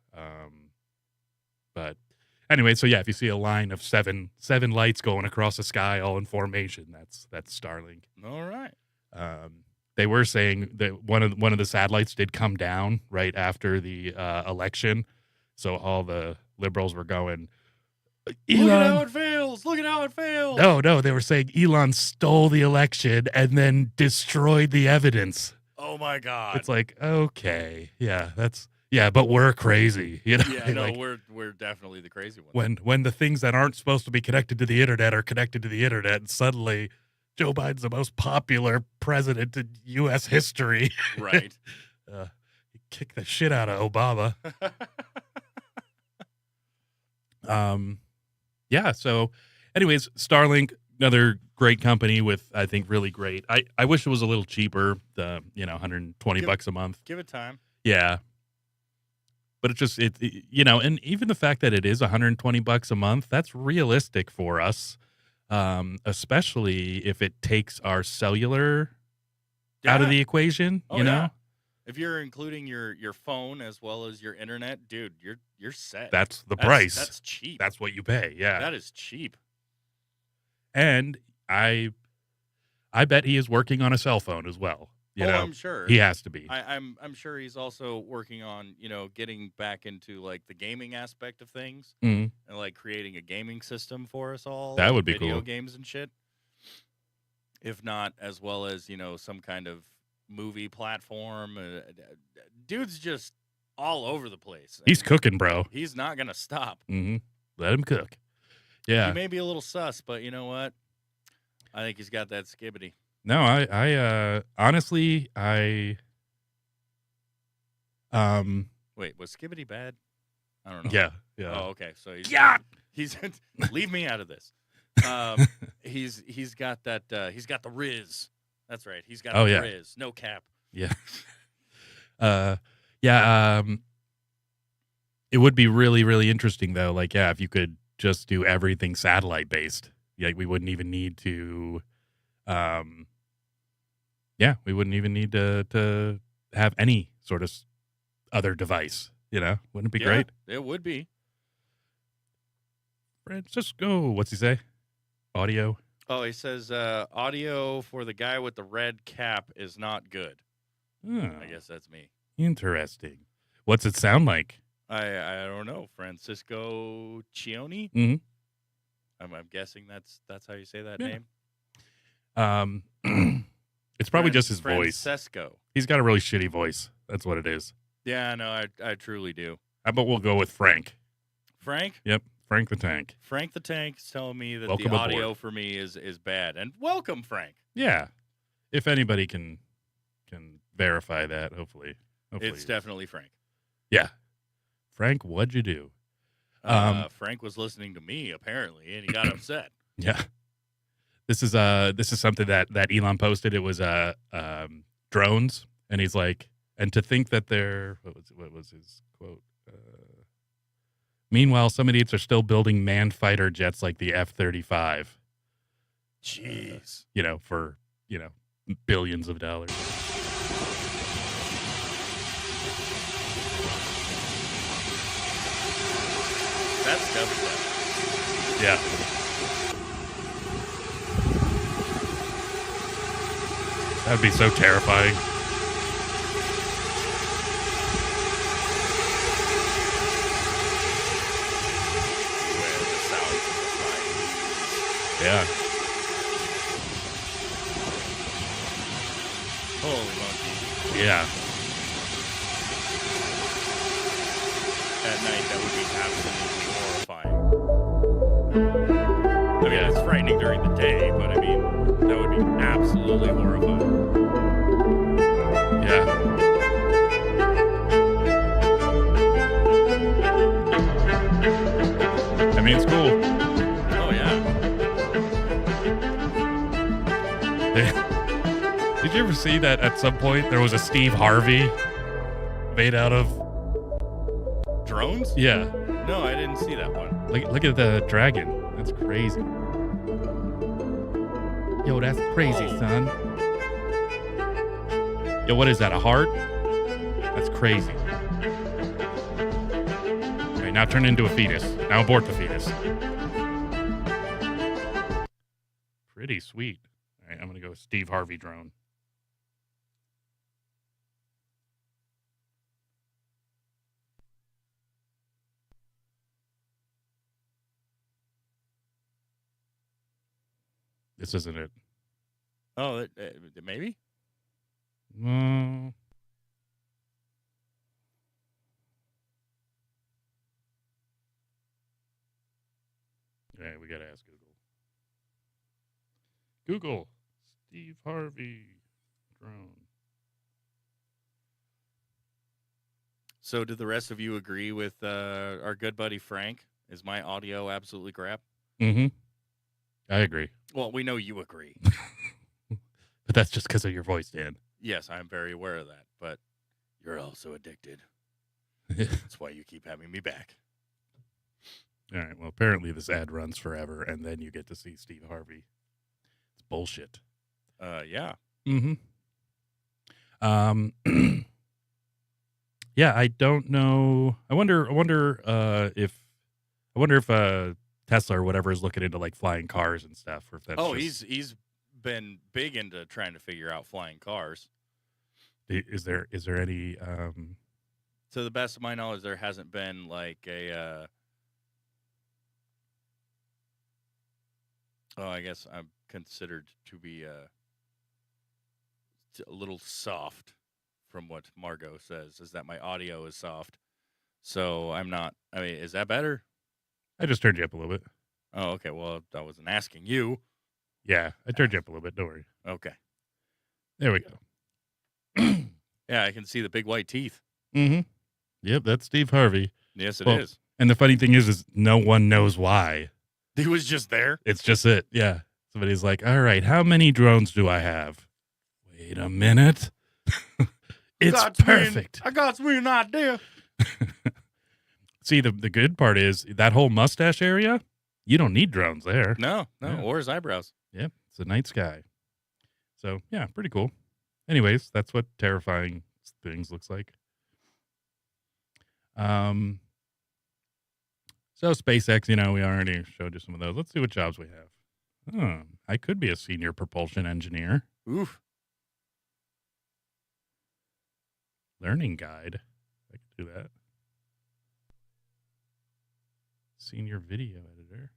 But anyway, so if you see a line of seven lights going across the sky all in formation, that's Starlink. All right. They were saying that one of the satellites did come down right after the election, so all the liberals were going, Look at how Elon. it fails. Look at how it fails. No, they were saying Elon stole the election and then destroyed the evidence. Oh my God. It's like, okay, yeah, that's Yeah, but we're crazy. You know, Yeah, no, like, we're definitely the crazy ones. when the things that aren't supposed to be connected to the internet are connected to the internet, and suddenly Joe Biden's the most popular president in U.S. history. Right. Kick the shit out of Obama. Yeah. So, anyways, Starlink, another great company with, I think, really great. I wish it was a little cheaper. The $120 a month. Give it time. Yeah. But and even the fact that it is $120 a month, that's realistic for us, especially if it takes our cellular out of Yeah. the equation. Oh, you know, yeah. If you're including your phone as well as your internet, dude, you're set. that's the price. That's cheap. That's what you pay. Yeah. That is cheap. And I bet he is working on a cell phone as well. You know, I'm sure. he has to be. I'm sure he's also working on, getting back into like the gaming aspect of things Mhm. and like creating a gaming system for us all. That like would be video cool. games and shit. If not, as well as, some kind of movie platform. Dude's just all over the place. He's and cooking, bro. He's not going to stop. Hmm. Let him cook. Yeah. He may be a little sus, but you know what? I think he's got that skibbity. No, I honestly, Wait, was skibbity bad? I don't know. yeah. Oh, okay. So he's leave me out of this. He's got that. He's got the Riz. That's right. He's got the yeah. Riz. No cap. Yeah. Yeah. It would be really, really interesting though. Like, yeah, if you could just do everything satellite based, like we wouldn't even need to, we wouldn't even need to have any sort of other device. Wouldn't it be great? It would be. Francisco, what's he say? Audio. Oh, he says audio for the guy with the red cap is not good. Oh, I guess that's me. interesting. What's it sound like? I don't know. Francisco Cioni? Mhm. I'm guessing that's how you say that Yeah. name. It's probably just his voice. Francesco. He's got a really shitty voice. That's what it is. Yeah, no, I truly do. How about we'll go with Frank? Frank? Yep, Frank the Tank. Frank the Tank is telling me that Welcome the audio aboard. for me is bad. And welcome, Frank. Yeah, if anybody can verify that, hopefully It's definitely Frank. yeah. Frank, what'd you do? Frank was listening to me apparently, and he got upset. Yeah, this is something that Elon posted. It was drones, and he's like, and to think that they're what was his quote? Meanwhile, some idiots are still building manned fighter jets like the F-35. Jeez. For billions of dollars. That's devastating. Yeah. That'd be so terrifying. Where the sounds of the flying. Yeah. Holy monkey. Yeah. At night, that would be absolutely horrifying. I mean, it's frightening during the day, but I mean, that would be absolutely horrifying. Yeah. I mean, it's cool. Oh, yeah. Did you ever see that at some point there was a Steve Harvey made out of Drones? Yeah. No, I didn't see that one. Look at the dragon. That's crazy. Yo, that's crazy, Oh. son. Yo, what is that? A heart? That's crazy. Okay, now turn into a fetus. Now abort the fetus. Pretty sweet. All right, I'm gonna go with Steve Harvey drone. This isn't it. Oh, maybe? No. We got to ask Google. Google, Steve Harvey drone. So, do the rest of you agree with our good buddy Frank? Is my audio absolutely crap? Mm-hmm. I agree. Well, we know you agree. But that's just because of your voice, Dan. Yes, I'm very aware of that, but you're also addicted. That's why you keep having me back. All right. Well, apparently this ad runs forever, and then you get to see Steve Harvey. It's bullshit. Yeah. Mm-hmm. Yeah, I don't know. I wonder if Tesla or whatever is looking into like flying cars and stuff, or if that's He's been big into trying to figure out flying cars. Is there any To the best of my knowledge, there hasn't been like a I guess I'm considered to be a little soft from what Margot says, is that my audio is soft. So I'm not, I mean, is that better? I just turned you up a little bit. Oh, okay. Well, I wasn't asking you. Yeah, I turned you up a little bit. Don't worry. Okay. There we go. Yeah, I can see the big white teeth. Mm-hmm. Yep, that's Steve Harvey. Yes, it is. And the funny thing is no one knows why. He was just there. It's just it. Yeah. Somebody's like, all right, how many drones do I have? Wait a minute. It's perfect. I got me an idea. See, the good part is that whole mustache area, you don't need drones there. No, Yeah. Or his eyebrows. Yep, it's a night sky. So, yeah, pretty cool. Anyways, that's what terrifying things looks like. So SpaceX, we already showed you some of those. Let's see what jobs we have. Oh, I could be a senior propulsion engineer. Oof. Learning guide. I could do that. Senior video editor.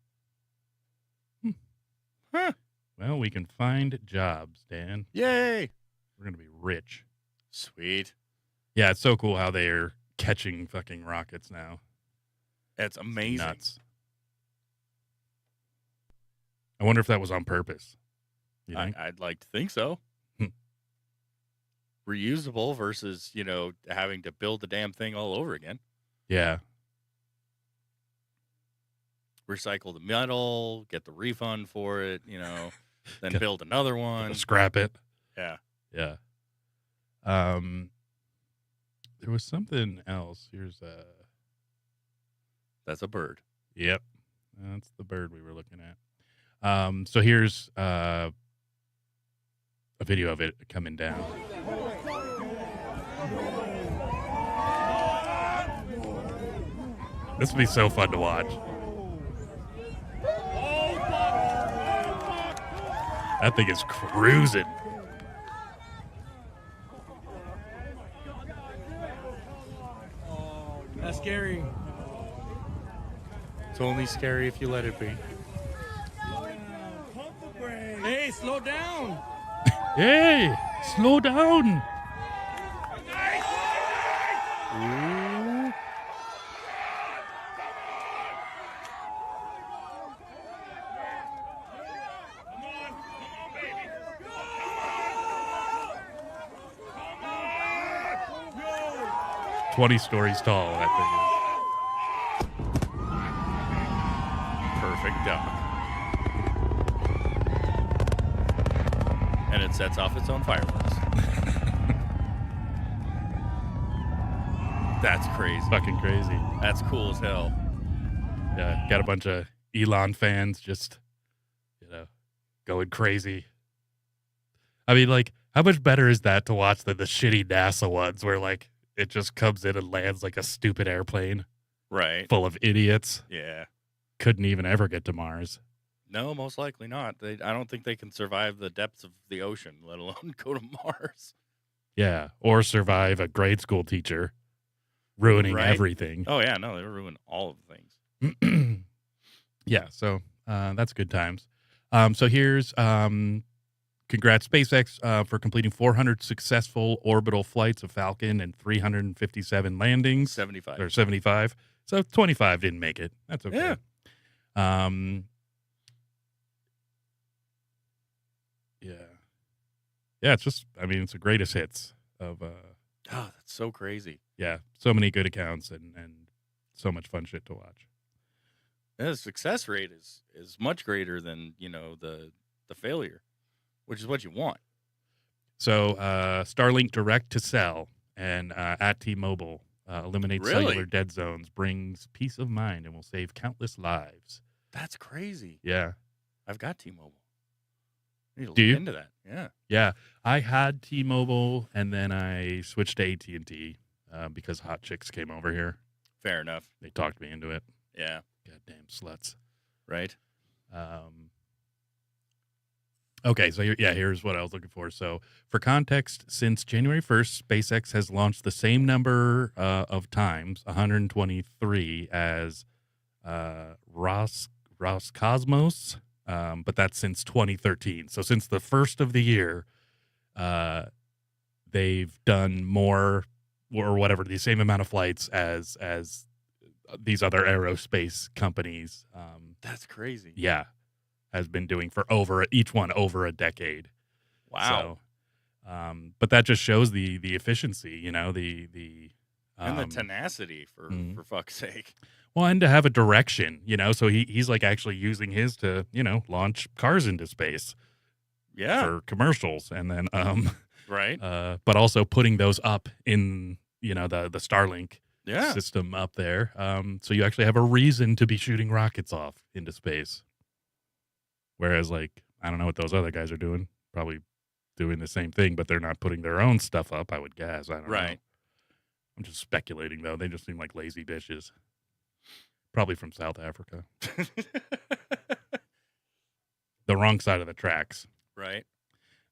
Huh. Well, we can find jobs, Dan. Yay. We're going to be rich. Sweet. Yeah, it's so cool how they are catching fucking rockets now. That's amazing. Nuts. I wonder if that was on purpose. You think? I'd like to think so. Reusable versus, having to build the damn thing all over again. Yeah. Recycle the metal, get the refund for it, then build another one. Scrap it. Yeah. Yeah. There was something else. Here's That's a bird. Yep. That's the bird we were looking at. So here's a video of it coming down. This would be so fun to watch. That thing is cruising. That's scary. It's only scary if you let it be. Hey, slow down. Hey, slow down. Ooh. Come on, baby. 20 stories tall, that thing is. Perfect duck. And it sets off its own fireworks. That's crazy. Fucking crazy. That's cool as hell. Yeah, got a bunch of Elon fans just, going crazy. I mean, like, how much better is that to watch than the shitty NASA ones where, like, it just comes in and lands like a stupid airplane Right. full of idiots. Yeah. Couldn't even ever get to Mars. No, most likely not. I don't think they can survive the depths of the ocean, let alone go to Mars. Yeah, or survive a grade school teacher ruining Right. everything. Oh, yeah. No, they ruin all of the things. Yeah, so that's good times. So here's congrats SpaceX for completing 400 successful orbital flights of Falcon and 357 landings. 75. Or 75. So 25 didn't make it. That's okay. Yeah. Yeah, it's just, I mean, it's the greatest hits of, Oh, that's so crazy. yeah, so many good accounts and so much fun shit to watch. Yeah, the success rate is much greater than, the failure, which is what you want. So, Starlink Direct to Cell and at T-Mobile eliminates Really? cellular dead zones, brings peace of mind, and will save countless lives. That's crazy. Yeah. I've got T-Mobile. I need to Do look you? into that. Yeah. Yeah. I had T-Mobile, and then I switched to AT&T because Hot Chicks came over here. Fair enough. They talked me into it. Yeah. Goddamn sluts. Right. Okay, so here's what I was looking for. So, for context, since January 1st, SpaceX has launched the same number of times, 123, as Roscosmos, but that's since 2013. So, since the first of the year, they've done more or whatever, the same amount of flights as these other aerospace companies. That's crazy. Yeah. Has been doing for each one over a decade. Wow. So, but that just shows the efficiency, and the tenacity for fuck's sake. Well, and to have a direction, so he's like actually using his to, launch cars into space. Yeah. For commercials. And then, right. But also putting those up in, the Starlink Yeah. system up there. So you actually have a reason to be shooting rockets off into space. Whereas, like, I don't know what those other guys are doing. Probably doing the same thing, but they're not putting their own stuff up, I would guess. I don't know. Right. I'm just speculating, though. They just seem like lazy bitches. Probably from South Africa. The wrong side of the tracks. Right.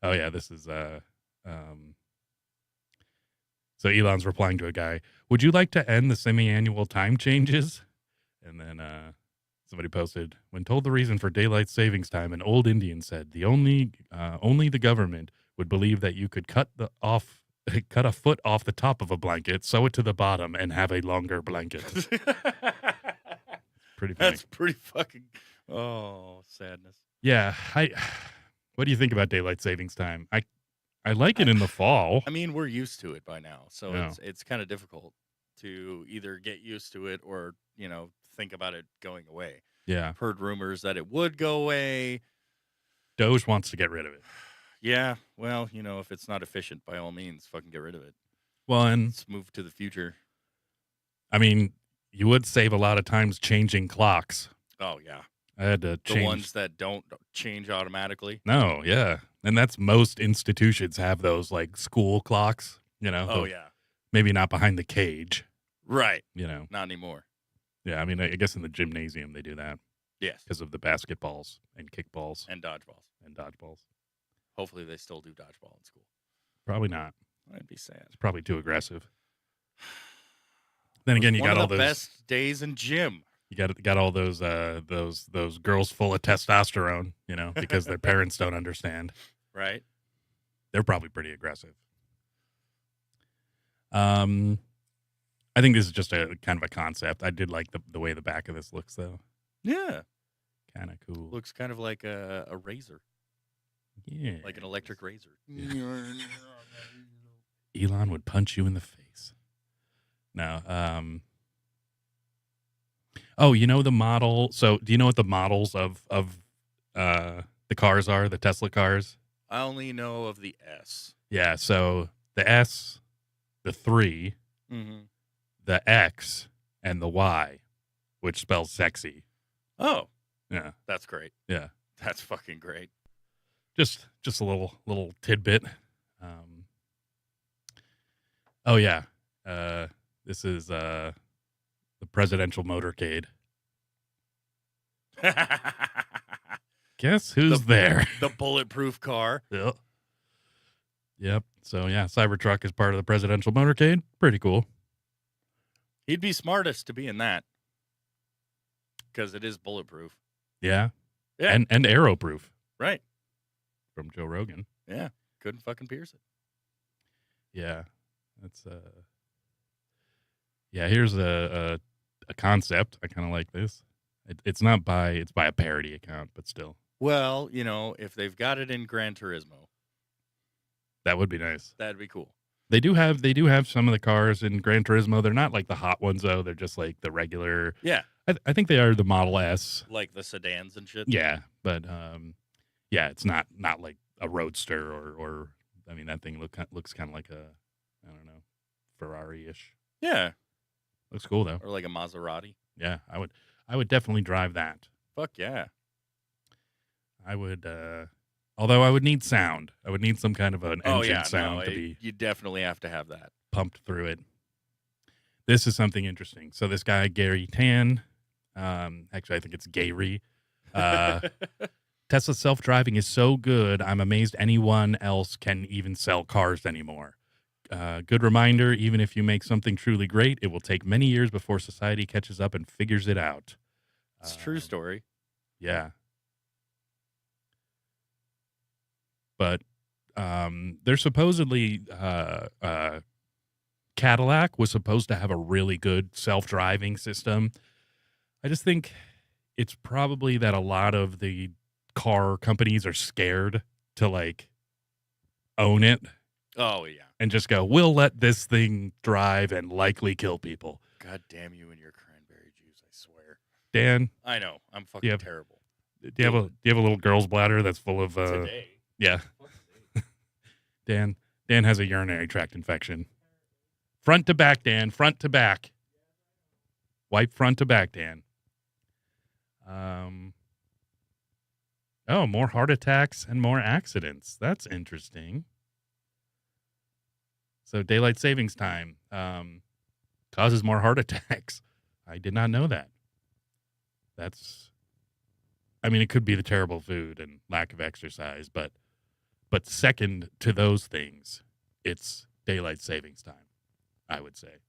Oh, yeah, this is... So Elon's replying to a guy, would you like to end the semi-annual time changes? And then... somebody posted, when told the reason for daylight savings time, an old Indian said, only the government would believe that you could cut a foot off the top of a blanket, sew it to the bottom, and have a longer blanket. Pretty funny. That's pretty fucking, sadness. Yeah. What do you think about daylight savings time? I like it in the fall. I mean, we're used to it by now, so Yeah. it's kind of difficult to either get used to it or, think about it going away. Yeah. I've heard rumors that it would go away. Doge wants to get rid of it. Yeah, well, if it's not efficient, by all means, fucking get rid of it. Well, and Let's move to the future. I mean, you would save a lot of times changing clocks. Oh, yeah. I had to change. The ones that don't change automatically. No, yeah. And that's most institutions have those, like, school clocks, Oh, yeah. Maybe not behind the cage, Right. Not anymore. Yeah, I mean, I guess in the gymnasium they do that Yes. because of the basketballs and kickballs And dodgeballs. and dodgeballs. Hopefully they still do dodgeball in school. Probably not. That'd be sad. It's probably too aggressive. Then again, you One got of all the those best days in gym. you got all those girls full of testosterone, because their parents don't understand. Right. They're probably pretty aggressive. I think this is just a kind of a concept. I did like the way the back of this looks, though. Yeah. Kind of cool. Looks kind of like a razor. Yeah. Like an electric razor. Elon would punch you in the face. No. Oh, the model. So do you know what the models of the cars are, the Tesla cars? I only know of the S. Yeah. So the S, the 3, Mm-hmm. the X, and the Y, which spells sexy. Oh, Yeah. that's great. Yeah. That's fucking great. Just a little tidbit. Oh yeah. This is the presidential motorcade. Guess who's there? The bulletproof car. Yep. So yeah, Cybertruck is part of the presidential motorcade. Pretty cool. He'd be smartest to be in that because it is bulletproof. Yeah. Yeah. And arrow-proof Right. from Joe Rogan. Yeah. Couldn't fucking pierce it. Yeah. That's yeah, here's a concept. I kind of like this. It's by a parody account, but still. Well, if they've got it in Gran Turismo, That would be nice. That'd be cool. They do have some of the cars in Gran Turismo. They're not like the hot ones though. They're just like the regular. Yeah, I think they are the Model S. like the sedans and shit. Yeah, but yeah, it's not like a roadster or I mean that thing looks kind of like a, I don't know, Ferrari-ish. Yeah, Looks cool though. or like a Maserati. Yeah, I would definitely drive that. Fuck yeah. I would although I would need sound. I would need some kind of an engine sound to be you definitely have to have that. pumped through it. This is something interesting. So this guy Gary Tan, actually I think it's Gary. Tesla's self-driving is so good, I'm amazed anyone else can even sell cars anymore. Good reminder, even if you make something truly great, it will take many years before society catches up and figures it out. It's a true story. Yeah. But there's supposedly Cadillac was supposed to have a really good self-driving system. I just think it's probably that a lot of the car companies are scared to like own it Oh yeah. and just go, we'll let this thing drive and likely kill people. God damn you and your cranberry juice, I swear. Dan, I know. I'm fucking Yeah. terrible. do you have a little girl's bladder that's full of Today. yeah. Dan has a urinary tract infection. Front to back, Dan. Front to back. Wipe front to back, Dan. Oh, more heart attacks and more accidents. That's interesting. So daylight savings time causes more heart attacks. I did not know that. I mean, it could be the terrible food and lack of exercise, but second to those things, it's daylight savings time, I would say.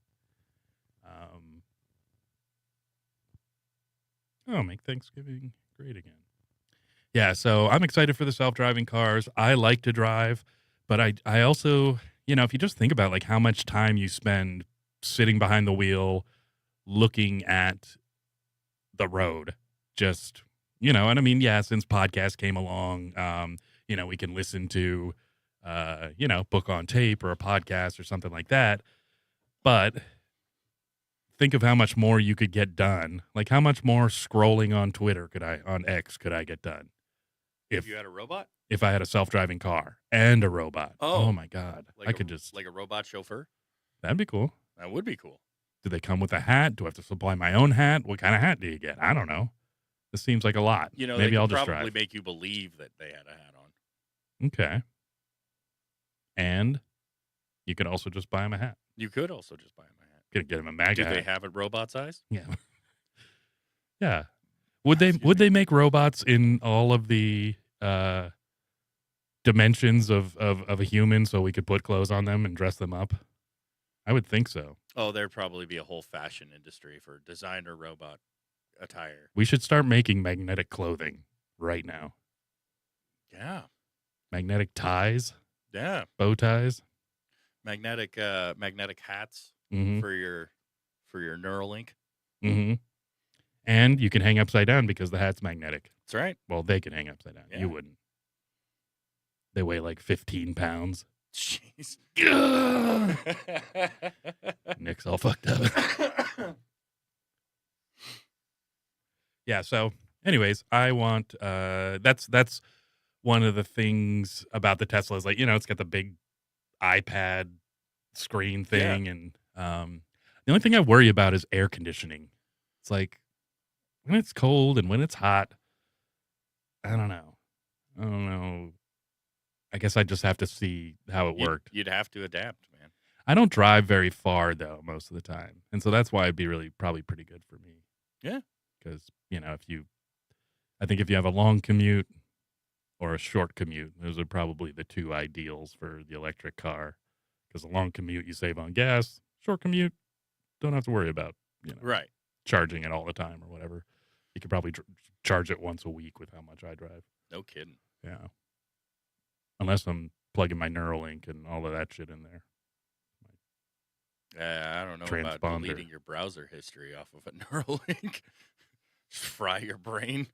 Make Thanksgiving great again. Yeah, so I'm excited for the self-driving cars. I like to drive, but I also, if you just think about like how much time you spend sitting behind the wheel, looking at the road, just, and I mean, yeah, since podcasts came along, we can listen to, book on tape or a podcast or something like that. But think of how much more you could get done. Like how much more scrolling on Twitter on X could I get done? If you had a robot? If I had a self-driving car and a robot. Oh. Oh my God. Like I could just, like a robot chauffeur? that'd be cool. That would be cool. Do they come with a hat? Do I have to supply my own hat? What kind of hat do you get? I don't know. This seems like a lot. Maybe I'll just probably drive. make you believe that they had a hat on. Okay. And you could also just buy him a hat. You could also just buy him a hat. Could get him a MAGA Do hat. they have it robot sized? Yeah. Yeah. Would they make robots in all of the dimensions of a human so we could put clothes on them and dress them up? I would think so. Oh, there'd probably be a whole fashion industry for designer robot attire. We should start making magnetic clothing right now. Yeah. Magnetic ties, Yeah. bow ties. Magnetic hats Mm-hmm. for your Neuralink. Mm-hmm. And you can hang upside down because the hat's magnetic. That's right. Well, they can hang upside down. Yeah. You wouldn't. They weigh like 15 pounds. Jeez. Nick's all fucked up. Yeah, so anyways, I want that's one of the things about the Tesla is like, it's got the big iPad screen thing and the only thing I worry about is air conditioning. It's like when it's cold and when it's hot, I don't know. I guess I just have to see how it worked. You'd have to adapt, man. I don't drive very far though most of the time, and so that's why it'd be probably pretty good for me. Yeah, because I think if you have a long commute or a short commute, those are probably the two ideals for the electric car. Because a long commute you save on gas, short commute don't have to worry about right. charging it all the time or whatever. You could probably charge it once a week with how much I drive. No kidding. Yeah. Unless I'm plugging my Neuralink and all of that shit in there. I don't know about Transponder. deleting your browser history off of a Neuralink. Just fry your brain.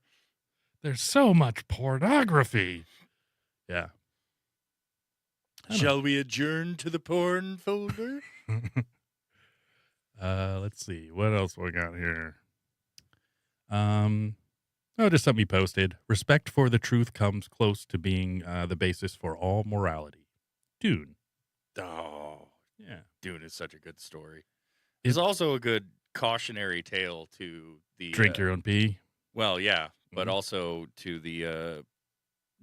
There's so much pornography. Yeah. Shall we adjourn to the porn folder? Let's see. What else we got here? Just something he posted. Respect for the truth comes close to being the basis for all morality. Dune. Oh, Yeah. Dune is such a good story. It's also a good cautionary tale to the Drink your own pee. Well, yeah, but Mhm. also to the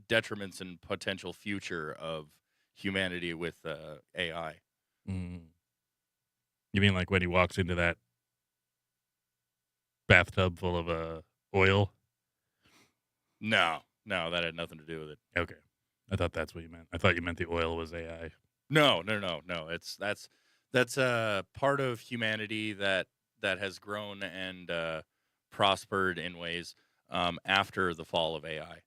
detriments and potential future of humanity with AI. Mm. You mean like when he walks into that bathtub full of oil? No, that had nothing to do with it. Okay. I thought that's what you meant. I thought you meant the oil was AI. No. That's part of humanity that has grown and prospered in ways after the fall of AI.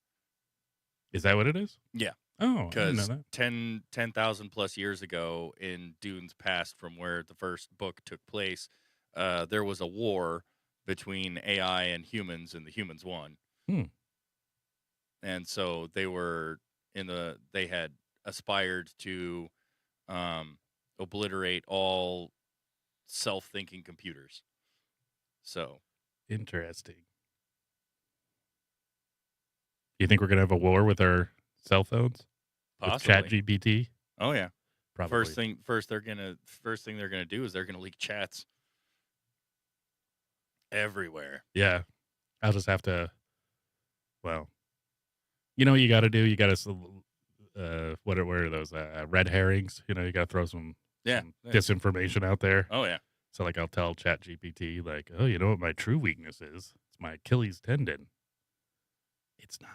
Is that what it is? Yeah. Oh, I didn't know Because that. 10,000 plus years ago in Dune's past, from where the first book took place, there was a war between AI and humans, and the humans won. And so they had aspired to obliterate all self-thinking computers. So Interesting. You think we're going to have a war with our cell phones? possibly. With ChatGPT? Oh yeah. Probably. First thing they're gonna do is they're gonna leak chats everywhere. Yeah. I'll just have to, well, you know what you got to do? You got to, what are those red herrings? You know, you got to throw some disinformation out there. Oh yeah. So like I'll tell ChatGPT like, oh, you know what my true weakness is? It's my Achilles tendon. It's not.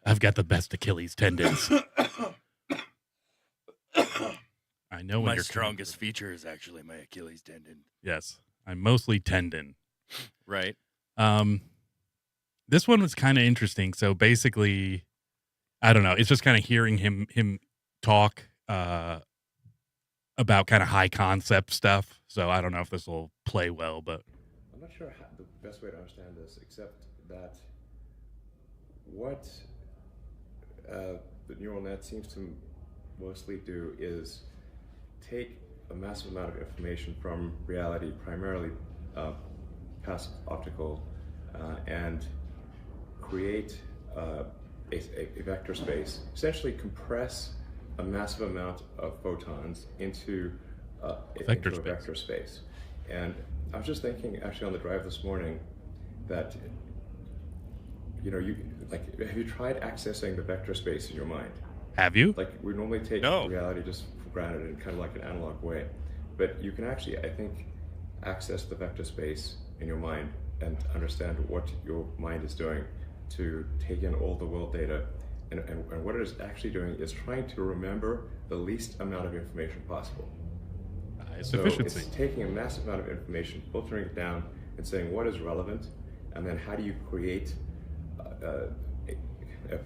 I've got the best Achilles tendons. I know my strongest feature is actually my Achilles tendon. Yes. I'm mostly tendon. Right. This one was kind of interesting. So basically, I don't know. It's just kind of hearing him talk about kind of high concept stuff. So I don't know if this will play well, but I'm not sure how the best way to understand this, except that what the neural net seems to mostly do is take a massive amount of information from reality, primarily past optical, and create a vector space, essentially compress a massive amount of photons into a vector space. And I was just thinking, actually, on the drive this morning, that have you tried accessing the vector space in your mind? Have you? Like, we normally take reality just for granted in kind of like an analog way, but you can actually, I think, access the vector space in your mind and understand what your mind is doing to take in all the world data. And what it is actually doing is trying to remember the least amount of information possible. So it's taking a massive amount of information, filtering it down, and saying what is relevant, and then how do you create a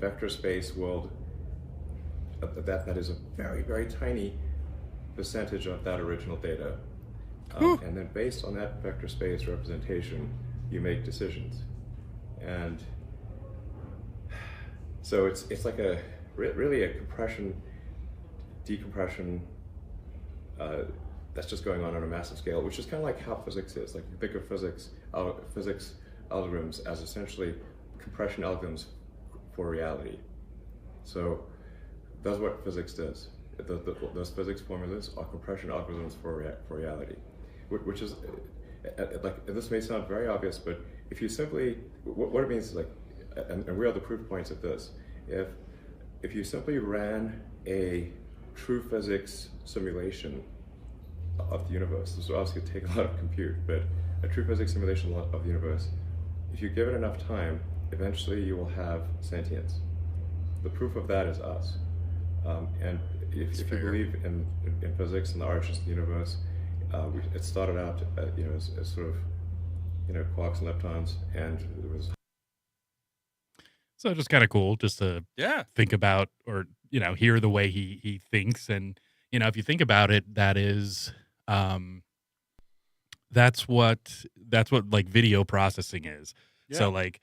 vector space world that is a very, very tiny percentage of that original data. And then based on that vector space representation, you make decisions. And so it's like really a compression, decompression that's just going on a massive scale, which is kind of like how physics is. Like, you think of physics algorithms as essentially compression algorithms for reality. So that's what physics does. Those physics formulas are compression algorithms for reality, which is like, this may sound very obvious, but if you simply, what it means is, like, and we are the proof points of this. If you simply ran a true physics simulation of the universe, this would obviously take a lot of compute, but a true physics simulation of the universe, if you give it enough time, eventually you will have sentience. The proof of that is us. And if you believe in physics and the origins of the universe, it started out as sort of quarks and leptons, and it was. So just kind of cool just to think about, or hear the way he thinks. And if you think about it, that is that's what like video processing is. So like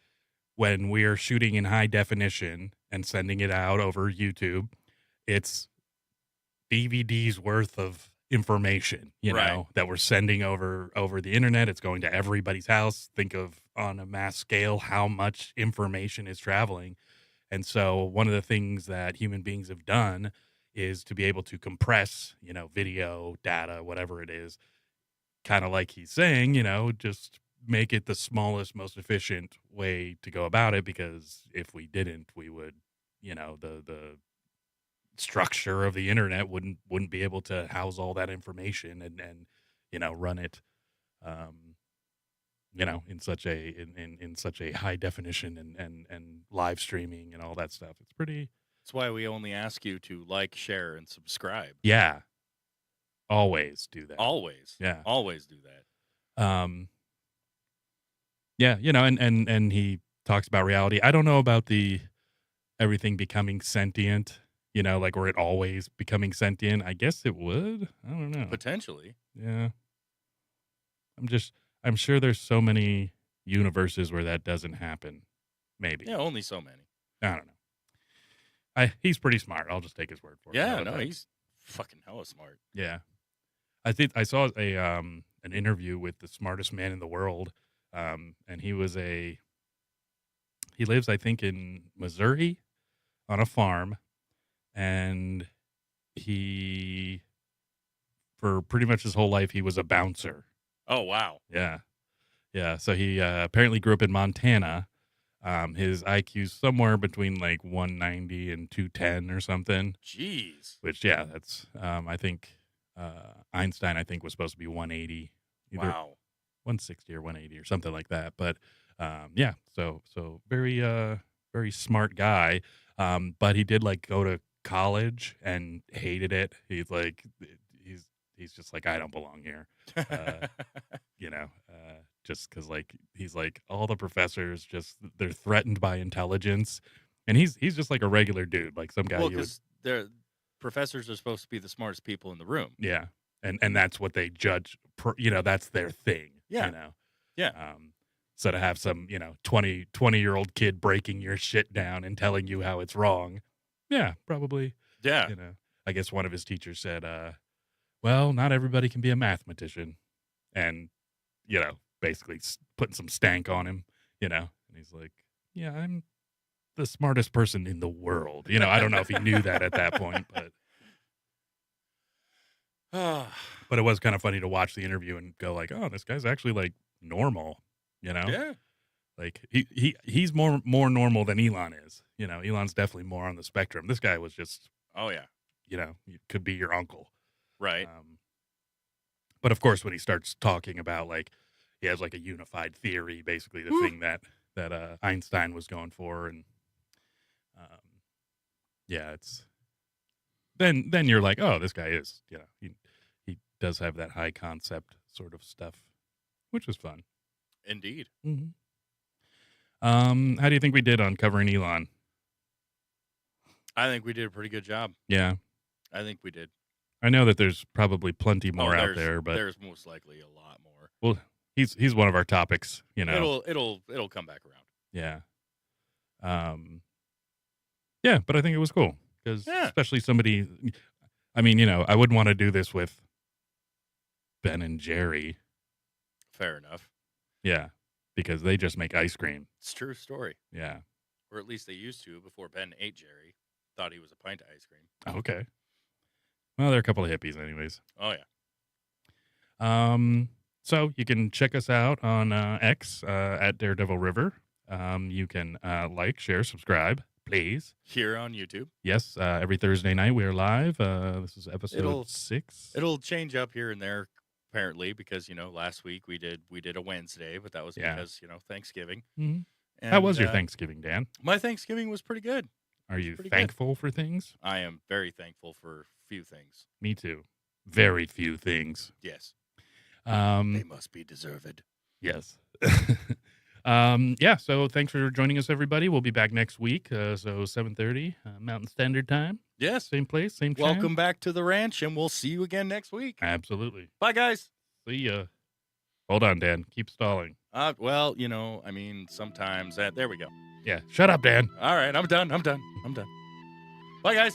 when we're shooting in high definition and sending it out over YouTube, it's DVDs worth of information, Right. that we're sending over the internet. It's going to everybody's house. Think of on a mass scale how much information is traveling. And so one of the things that human beings have done is to be able to compress, video, data, whatever it is, kind of like he's saying, just make it the smallest, most efficient way to go about it. Because if we didn't, we would, the structure of the internet wouldn't be able to house all that information and run it, um, in such a high definition and live streaming and all that stuff. It's pretty, That's why we only ask you to like, share, and subscribe. yeah, always do that. Always. Yeah. Always do that. Yeah, and he talks about reality. I don't know about the everything becoming sentient, like were it always becoming sentient? I guess it would. I don't know. Potentially. Yeah. I'm sure there's so many universes where that doesn't happen. Maybe. Yeah, only so many. I don't know. He's pretty smart. I'll just take his word for it. How Yeah, about no, that? he's fucking hella smart. Yeah. I think I saw an interview with the smartest man in the world. And he lives, I think, in Missouri on a farm, and for pretty much his whole life, he was a bouncer. Oh, wow. Yeah. Yeah. So he apparently grew up in Montana. His IQ's somewhere between like 190 and 210 or something, Jeez. which, yeah, that's, I think, Einstein, I think, was supposed to be 180. Either Wow. 160 or 180 or something like that. But, yeah, so very, very smart guy. But he did like go to college and hated it. He's just like, I don't belong here. Just because like he's like all the professors they're threatened by intelligence, and he's just like a regular dude, like some guy. Well, because their professors are supposed to be the smartest people in the room. Yeah, and that's what they judge. That's their thing. Yeah. Yeah. So to have some 20-year-old kid breaking your shit down and telling you how it's wrong, yeah, probably. Yeah. I guess one of his teachers said, well, not everybody can be a mathematician, and basically putting some stank on him, and he's like, yeah, I'm the smartest person in the world. I don't know if he knew that at that point, but it was kind of funny to watch the interview and go like, oh, this guy's actually like normal, Yeah. like he's more normal than Elon is. Elon's definitely more on the spectrum. This guy was just, Oh, yeah. he could be your uncle. Right. But of course, when he starts talking about like, he has like a unified theory, basically the thing that Einstein was going for. And, yeah, it's then you're like, oh, this guy is, he does have that high concept sort of stuff, which was fun. Indeed. Mm-hmm. How do you think we did on covering Elon? I think we did a pretty good job. Yeah. I think we did. I know that there's probably plenty more out there's- there, but there's most likely a lot more. well, he's one of our topics, It'll come back around. Yeah. Yeah, but I think it was cool because especially somebody, I mean, I wouldn't want to do this with Ben and Jerry. Fair enough. Yeah, because they just make ice cream. It's a true story. Yeah. Or at least they used to before Ben ate Jerry. Thought he was a pint of ice cream. Okay. Well, they're a couple of hippies anyways. Oh, yeah. So you can check us out on X at Daredevil River. You can like, share, subscribe, please. Here on YouTube. Yes, every Thursday night we are live. This is episode 6. It'll change up here and there, apparently, because last week we did a Wednesday, but that was because Thanksgiving. Mm-hmm. And, How was your Thanksgiving, Dan? My Thanksgiving was pretty good. Are you pretty thankful for things? I am very thankful for few things. Me too. Very few things. Yes. They They must be deserved. Yes. Yeah, so thanks for joining us, everybody. We'll be back next week, so 7:30 Mountain Standard Time. Yes. Same place, same channel. Welcome back to the ranch, and we'll see you again next week. Absolutely. Bye, guys. See ya. Hold on, Dan. Keep stalling. Well, sometimes there we go. Yeah, shut up, Dan. All right, I'm done. Bye, guys.